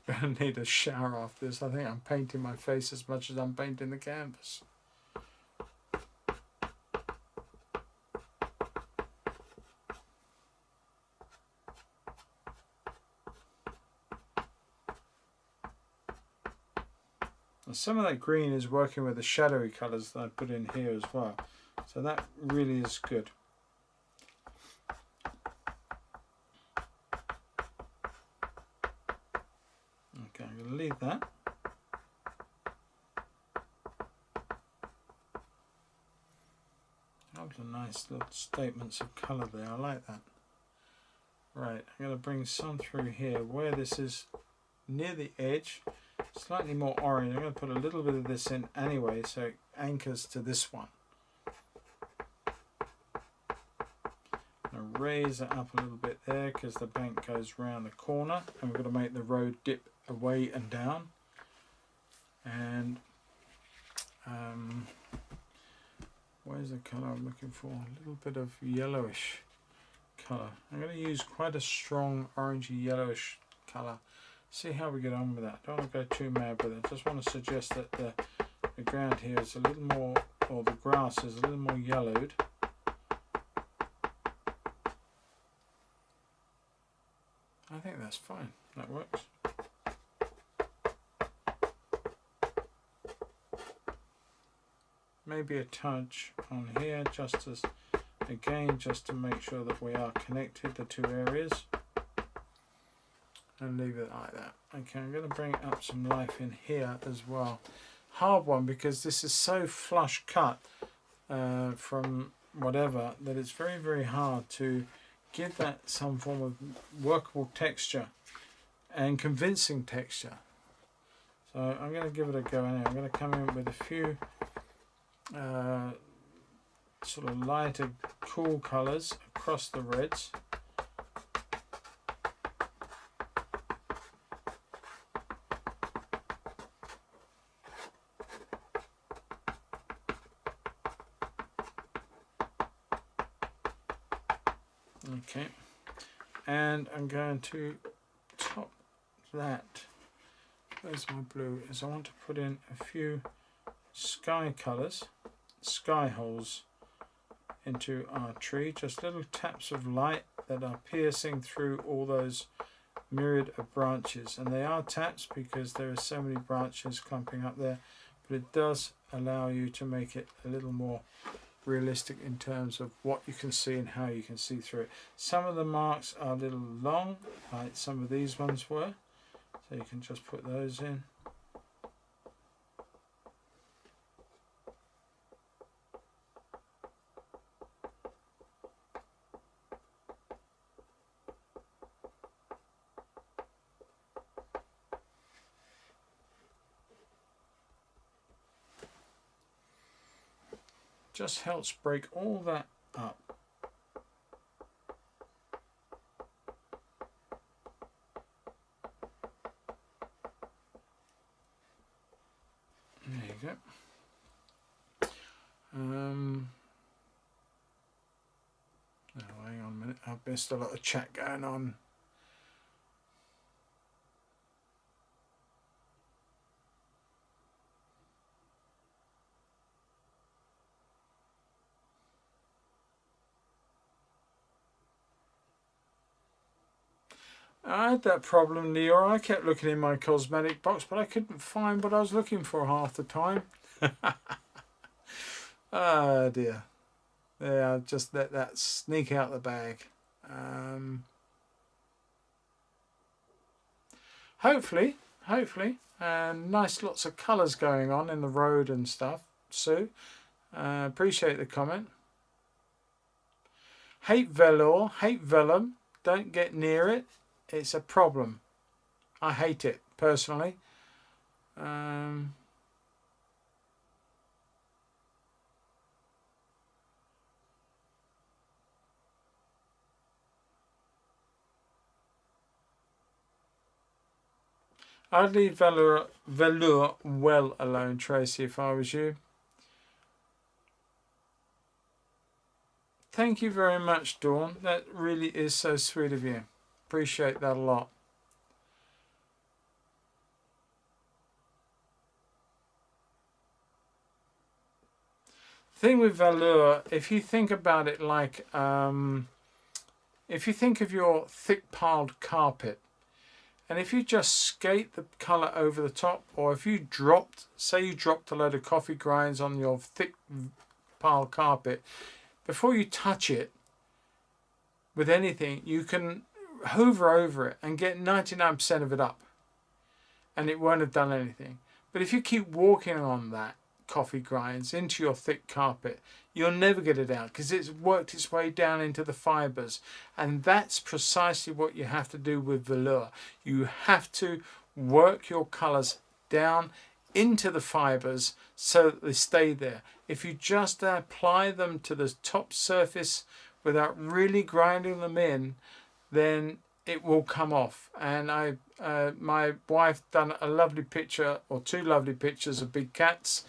I need a shower after this. I think I'm painting my face as much as I'm painting the canvas. And some of that green is working with the shadowy colours that I put in here as well. So that really is good. Okay, I'm going to leave that. Those are nice little statements of colour there, I like that. Right, I'm going to bring some through here where this is near the edge, slightly more orange. I'm going to put a little bit of this in anyway so it anchors to this one. I'm going to raise it up a little bit there because the bank goes round the corner, and we're going to make the road dip away and down. And where's the colour I'm looking for? A little bit of yellowish colour. I'm going to use quite a strong orangey yellowish colour. See how we get on with that. Don't want to go too mad with it. Just want to suggest that the ground here is a little more, or the grass is a little more yellowed. I think that's fine. That works. Maybe a touch on here, just as, again, just to make sure that we are connected, the two areas. And leave it like that. Okay, I'm going to bring up some life in here as well. Hard one because this is so flush cut from whatever that it's very, very hard to give that some form of workable texture and convincing texture. So I'm going to give it a go anyway. I'm going to come in with a few sort of lighter, cool colours across the reds. Okay, and I'm going to top that. Where's my blue? Is I want to put in a few sky colours, sky holes into our tree, just little taps of light that are piercing through all those myriad of branches, and they are taps because there are so many branches clumping up there, but it does allow you to make it a little more realistic in terms of what you can see and how you can see through it. Some of the marks are a little long, like some of these ones were, so you can just put those in. Just helps break all that up. There you go. Oh, hang on a minute, I've missed a lot of chat going on. I had that problem, Leora. I kept looking in my cosmetic box, but I couldn't find what I was looking for half the time. Oh dear. Yeah, I'll just let that sneak out the bag. Hopefully, and nice lots of colours going on in the road and stuff. Sue, appreciate the comment. Hate velour, hate vellum. Don't get near it. It's a problem. I hate it personally. I'd leave velour well alone, Tracy, if I was you. Thank you very much, Dawn. That really is so sweet of you. Appreciate that a lot. Thing with velour, if you think about it like, if you think of your thick piled carpet, and if you just skate the colour over the top, or if you dropped, say you dropped a load of coffee grinds on your thick piled carpet, before you touch it with anything, you can hover over it and get 99% of it up, and it won't have done anything. But if you keep walking on that coffee grinds into your thick carpet, you'll never get it out because it's worked its way down into the fibres, and that's precisely what you have to do with velour. You have to work your colours down into the fibres so that they stay there. If you just apply them to the top surface without really grinding them in, then it will come off. And my wife done a lovely picture, or two lovely pictures of big cats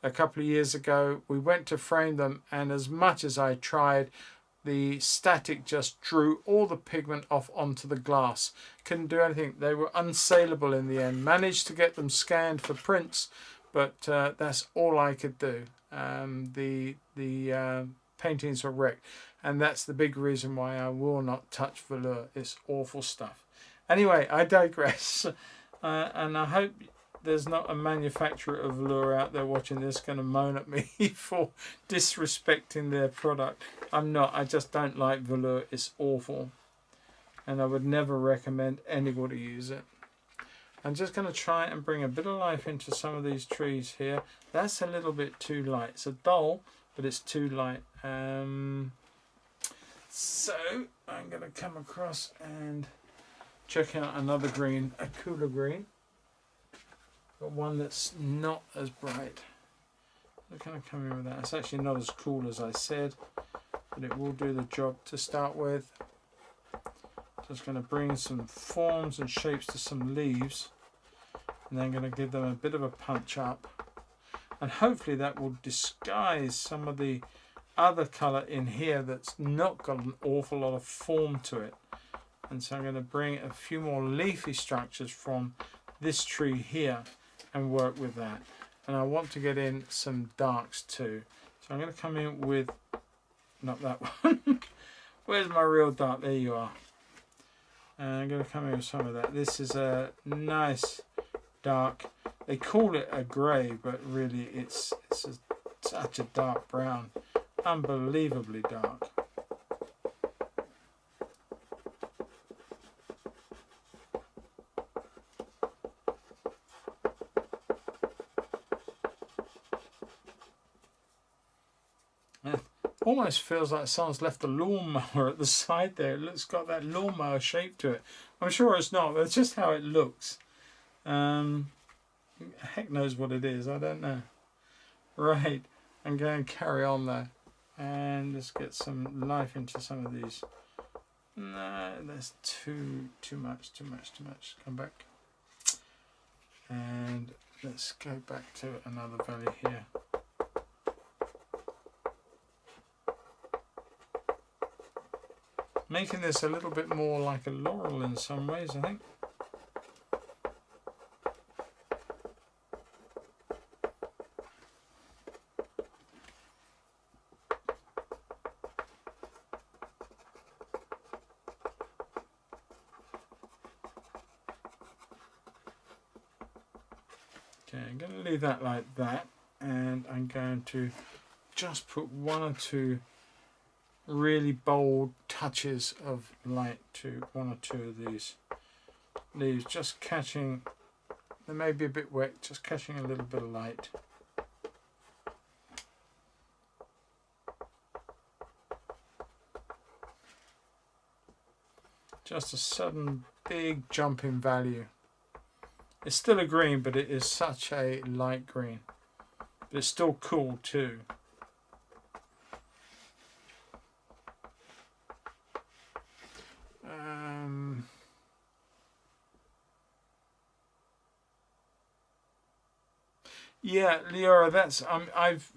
a couple of years ago. We went to frame them, and as much as I tried, the static just drew all the pigment off onto the glass. Couldn't do anything. They were unsaleable in the end. Managed to get them scanned for prints, but that's all I could do. The paintings were wrecked, and that's the big reason why I will not touch velour. It's awful stuff. Anyway, I digress. And I hope there's not a manufacturer of velour out there watching this going to moan at me for disrespecting their product. I'm not. I just don't like velour. It's awful, and I would never recommend anybody use it. I'm just going to try and bring a bit of life into some of these trees here. That's a little bit too light. It's a dull, but it's too light. So I'm going to come across and check out another green, a cooler green. Got one that's not as bright. I'm going to come in with that. It's actually not as cool as I said, but it will do the job to start with. Just going to bring some forms and shapes to some leaves, and then going to give them a bit of a punch up, and hopefully that will disguise some of the other colour in here that's not got an awful lot of form to it. And so I'm going to bring a few more leafy structures from this tree here and work with that. And I want to get in some darks too, so I'm going to come in with, not that one, where's my real dark? There you are. And I'm going to come in with some of that. This is a nice dark, they call it a grey, but really it's such a dark brown, unbelievably dark. Almost feels like someone's left a lawnmower at the side there. It's got that lawnmower shape to it. I'm sure it's not, but it's just how it looks. Heck knows what it is, I don't know. Right, I'm going to carry on there. And let's get some life into some of these. No, that's too much. Come back. And let's go back to another valley here. Making this a little bit more like a laurel in some ways, I think. Okay, I'm going to leave that like that, and I'm going to just put one or two really bold touches of light to one or two of these leaves, just catching, they may be a bit wet, just catching a little bit of light. Just a sudden big jump in value. It's still a green, but it is such a light green, but it's still cool too. Yeah, Leora, that's I've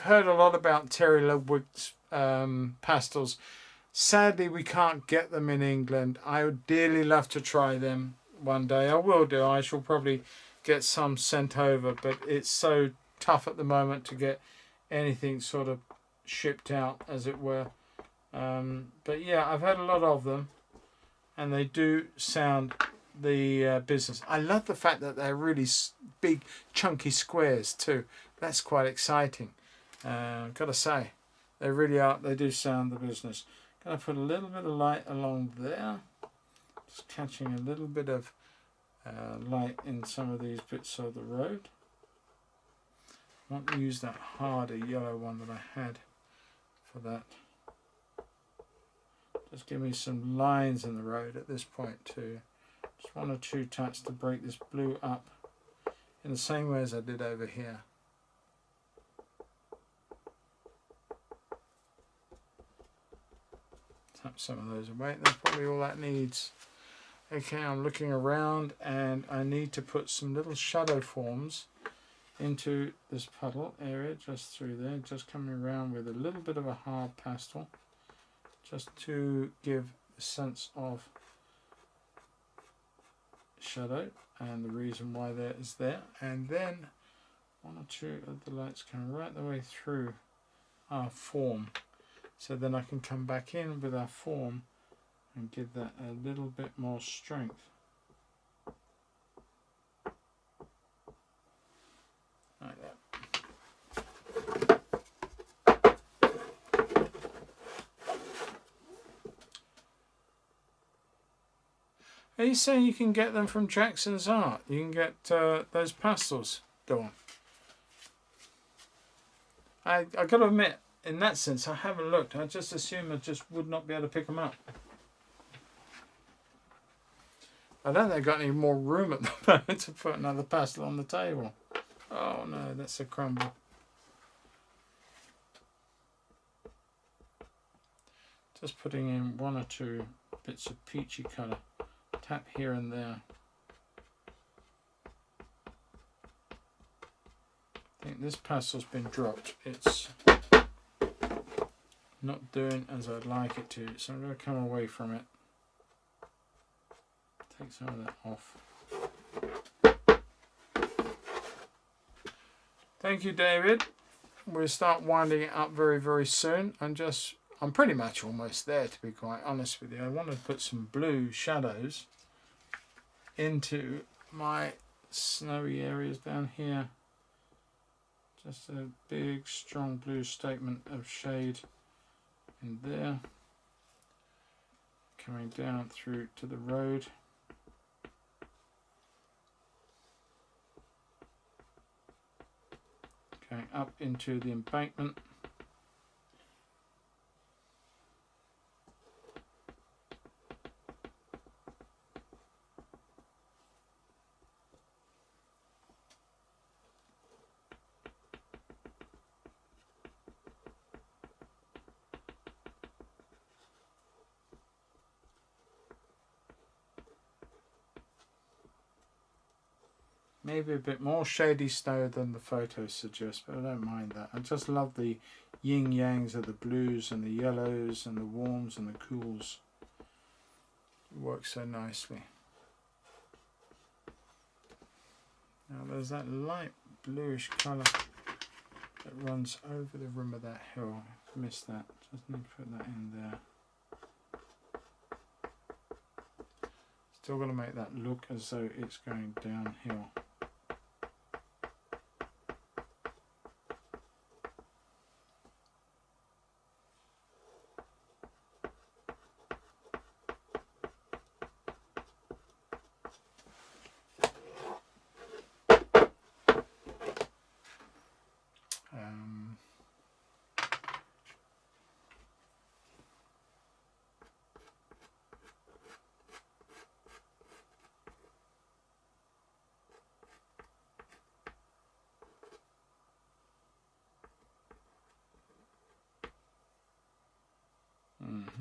heard a lot about Terry Ludwig's pastels. Sadly, we can't get them in England. I would dearly love to try them one day. I will do. I shall probably get some sent over, but it's so tough at the moment to get anything sort of shipped out, as it were. But yeah, I've had a lot of them, and they do sound the business. I love the fact that they're really big, chunky squares too. That's quite exciting. Gotta say, they really are. They do sound the business. Gonna put a little bit of light along there, just catching a little bit of light in some of these bits of the road. I want to use that harder yellow one that I had for that. Just give me some lines in the road at this point too. Just one or two touches to break this blue up in the same way as I did over here. Tap some of those away. That's probably all that needs. Okay, I'm looking around and I need to put some little shadow forms into this puddle area, just through there, just coming around with a little bit of a hard pastel, just to give a sense of shadow and the reason why that is there. And then one or two of the lights come right the way through our form, so then I can come back in with our form and give that a little bit more strength. Like that. Are you saying you can get them from Jackson's Art? You can get those pastels, Dawn? I got to admit, in that sense, I haven't looked. I just assume I just would not be able to pick them up. I don't think I've got any more room at the moment to put another pastel on the table. Oh no, that's a crumble. Just putting in 1 or 2 bits of peachy colour. Tap here and there. I think this pastel's been dropped. It's not doing as I'd like it to, so I'm going to come away from it. Take some of that off. Thank you, David. We'll start winding it up very, very soon. I'm pretty much almost there, to be quite honest with you. I want to put some blue shadows into my snowy areas down here. Just a big, strong blue statement of shade in there. Coming down through to the road. Going up into the embankment. Maybe a bit more shady snow than the photos suggest, but I don't mind that. I just love the yin yangs of the blues and the yellows and the warms and the cools. It works so nicely. Now there's that light bluish colour that runs over the rim of that hill. I've missed that. Just need to put that in there. Still going to make that look as though it's going downhill.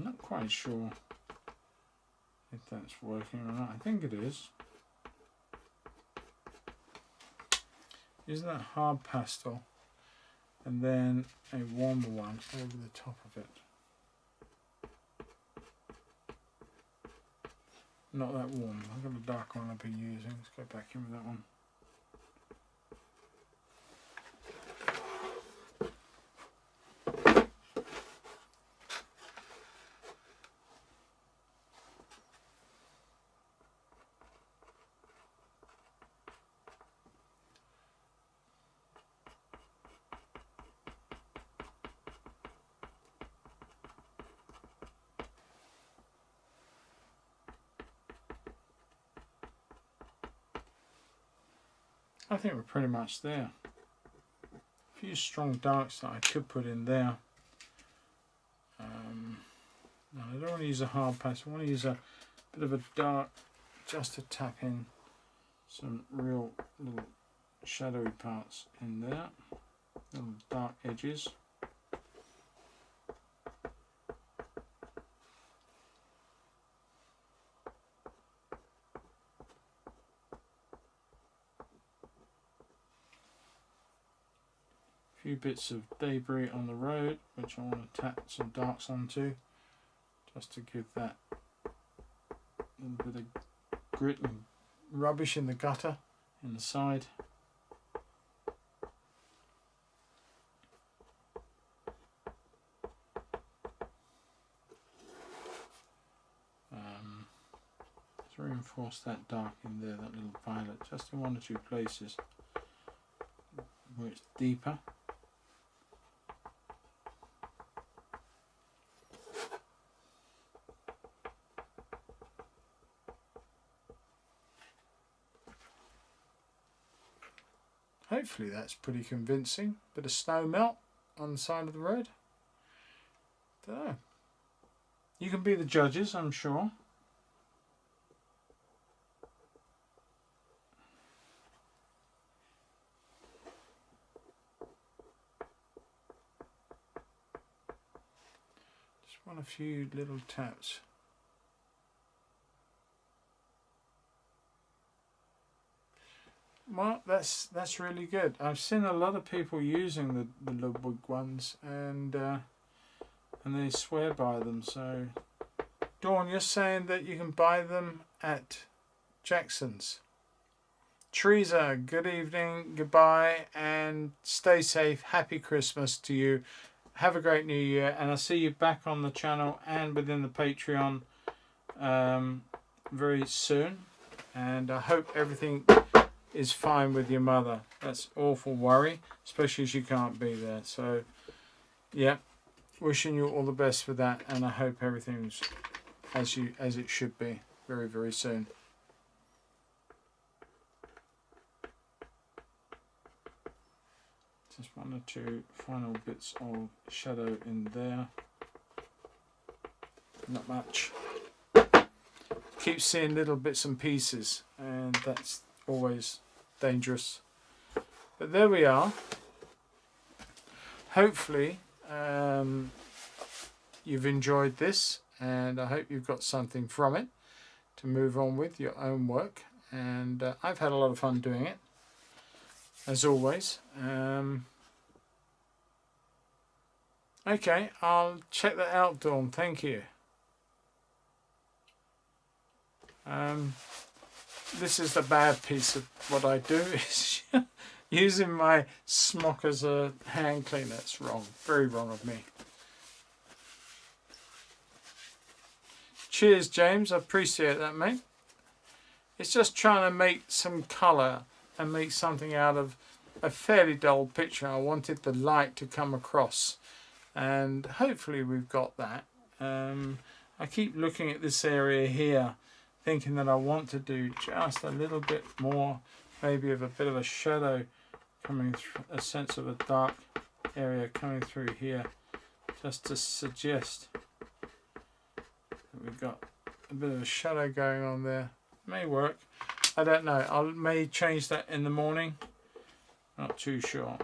Not quite sure if that's working or not. I think it is. Using that hard pastel and then a warmer one over the top of it. Not that warm. I've got a dark one I've been using. Let's go back in with that one. I think we're pretty much there. A few strong darks that I could put in there. No, I don't want to use a hard pastel. I want to use a bit of a dark just to tap in some real little shadowy parts in there. Little dark edges. Few bits of debris on the road which I want to tap some darks onto just to give that little bit of grit and rubbish in the gutter in the side. Let's reinforce that dark in there, that little violet, just in 1 or 2 places where it's deeper. Hopefully that's pretty convincing. Bit of snow melt on the side of the road. Dunno. You can be the judges, I'm sure. Just want a few little taps. Well, that's really good. I've seen a lot of people using the Ludwig ones, and they swear by them. So, Dawn, you're saying that you can buy them at Jackson's. Teresa, good evening, goodbye, and stay safe. Happy Christmas to you. Have a great New Year, and I'll see you back on the channel and within the Patreon very soon. And I hope everything is fine with your mother. That's awful worry, especially as you can't be there. So, yeah, wishing you all the best for that, and I hope everything's as it should be very, very soon. Just one or two final bits of shadow in there. Not much. Keep seeing little bits and pieces, and that's always dangerous. But there we are. Hopefully you've enjoyed this, and I hope you've got something from it to move on with your own work. And I've had a lot of fun doing it, as always. Okay, I'll check that out, Dawn. Thank you. This is the bad piece of what I do, is using my smock as a hand cleaner. It's wrong, very wrong of me. Cheers, James, I appreciate that, mate. It's just trying to make some colour and make something out of a fairly dull picture. I wanted the light to come across, and hopefully we've got that. I keep looking at this area here, thinking that I want to do just a little bit more, maybe of a bit of a shadow coming through, a sense of a dark area coming through here, just to suggest that we've got a bit of a shadow going on there. May work, I don't know. I may change that in the morning, not too sure.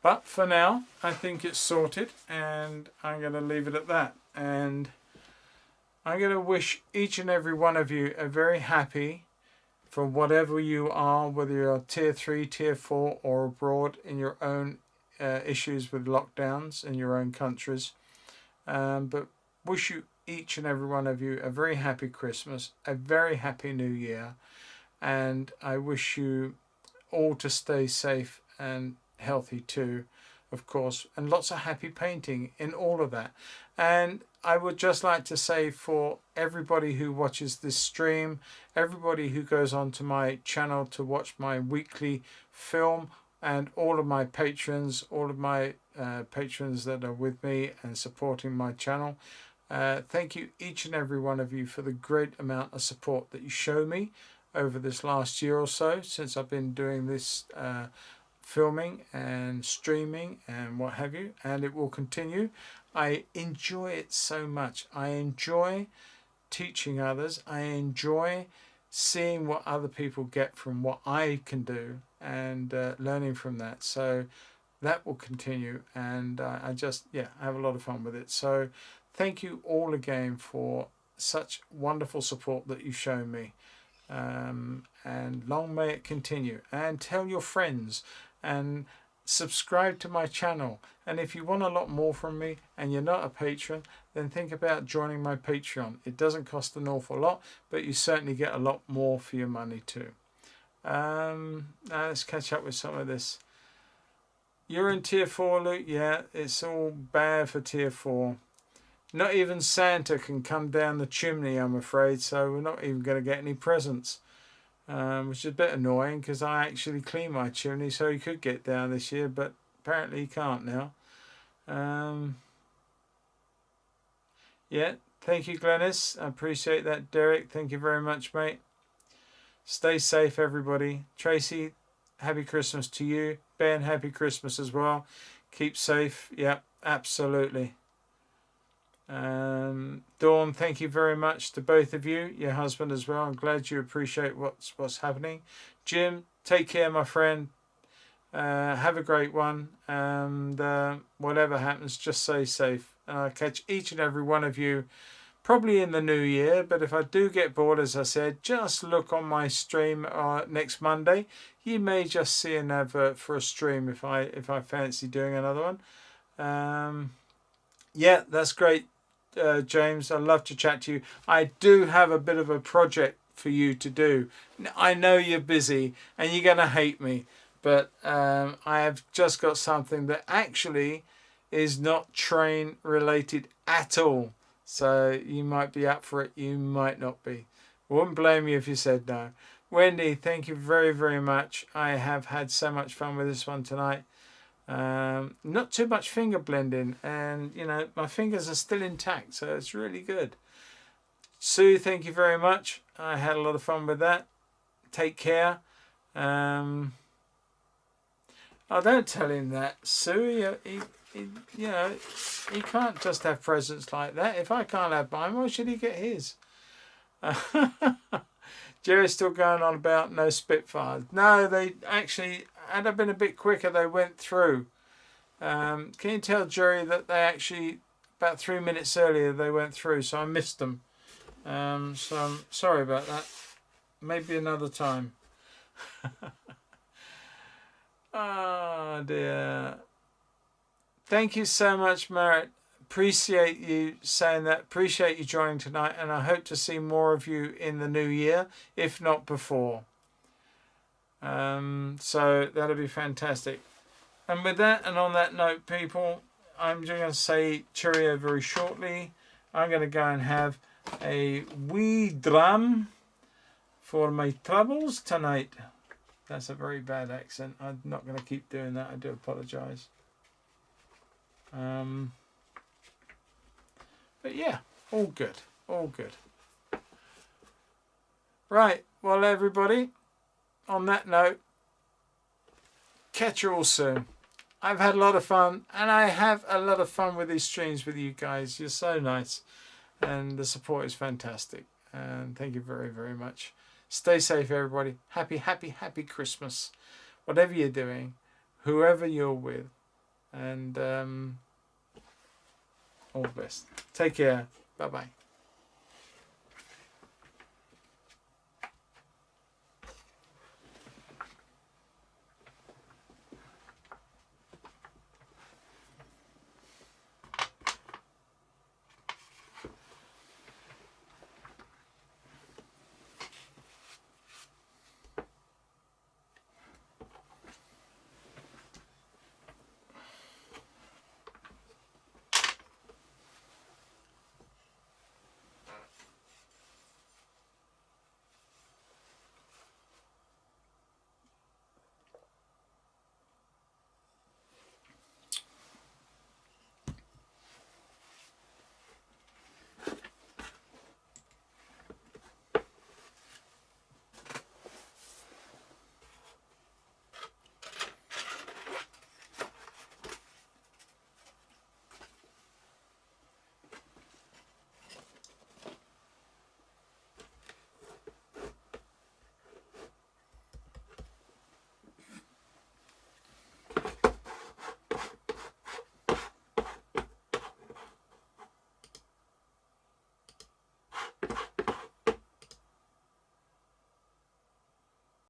But for now, I think it's sorted, and I'm going to leave it at that. And I'm going to wish each and every one of you a very happy, for whatever you are, whether you're tier 3, tier 4, or abroad in your own issues with lockdowns in your own countries. But wish you, each and every one of you, a very happy Christmas, a very happy New Year, and I wish you all to stay safe and healthy too, of course, and lots of happy painting in all of that. And I would just like to say, for everybody who watches this stream, everybody who goes onto my channel to watch my weekly film, and all of my patrons, all of my patrons that are with me and supporting my channel, thank you, each and every one of you, for the great amount of support that you show me over this last year or so, since I've been doing this filming and streaming and what have you, and it will continue. I enjoy it so much. I enjoy teaching others. I enjoy seeing what other people get from what I can do, and learning from that. So that will continue, and I just, yeah, I have a lot of fun with it. So thank you all again for such wonderful support that you show me, and long may it continue. And tell your friends, and subscribe to my channel. And if you want a lot more from me and you're not a patron, then think about joining my Patreon. It doesn't cost an awful lot, but you certainly get a lot more for your money too. Now let's catch up with some of this. You're in tier 4, Luke? Yeah, it's all bad for tier 4. Not even Santa can come down the chimney, I'm afraid, so we're not even going to get any presents. Which is a bit annoying, because I actually clean my chimney so he could get down this year, but apparently he can't now. Yeah, Thank you, Glennis. I appreciate that. Derek, thank you very much, mate. Stay safe, everybody. Tracy, happy Christmas to you. Ben, happy Christmas as well. Keep safe. Yeah, absolutely. Dawn, thank you very much to both of you, your husband as well. I'm glad you appreciate what's happening. Jim, take care, my friend. Have a great one, and whatever happens, just stay safe. And I'll catch each and every one of you probably in the new year, but if I do get bored, as I said, just look on my stream next Monday. You may just see an advert for a stream if I fancy doing another one. Yeah, that's great, James. I'd love to chat to you. I do have a bit of a project for you to do. I know you're busy and you're going to hate me, but I have just got something that actually is not train related at all. So you might be up for it, you might not be. Wouldn't blame you if you said no. Wendy, thank you very, very much. I have had so much fun with this one tonight. Not too much finger blending, and you know, my fingers are still intact, so it's really good. Sue, thank you very much. I had a lot of fun with that. Take care. Oh, don't tell him that, Sue. You know, he can't just have presents like that. If I can't have mine, why should he get his? Jerry's still going on about no Spitfires. No, they actually, had I been a bit quicker, they went through. Can you tell Jerry that they actually, about 3 minutes earlier, they went through, so I missed them. So I'm sorry about that. Maybe another time. Oh dear. Thank you so much, Merritt. Appreciate you saying that. Appreciate you joining tonight, and I hope to see more of you in the new year, if not before. So that'll be fantastic. And with that, and on that note, people, I'm just going to say cheerio very shortly. I'm going to go and have a wee dram for my troubles tonight. That's a very bad accent. I'm not going to keep doing that. I do apologise. But yeah, all good. All good. Right. Well, everybody, on that note, catch you all soon. I've had a lot of fun, and I have a lot of fun with these streams with you guys. You're so nice, and the support is fantastic. And thank you very, very much. Stay safe, everybody. Happy, happy, happy Christmas. Whatever you're doing, whoever you're with, and all the best. Take care. Bye-bye.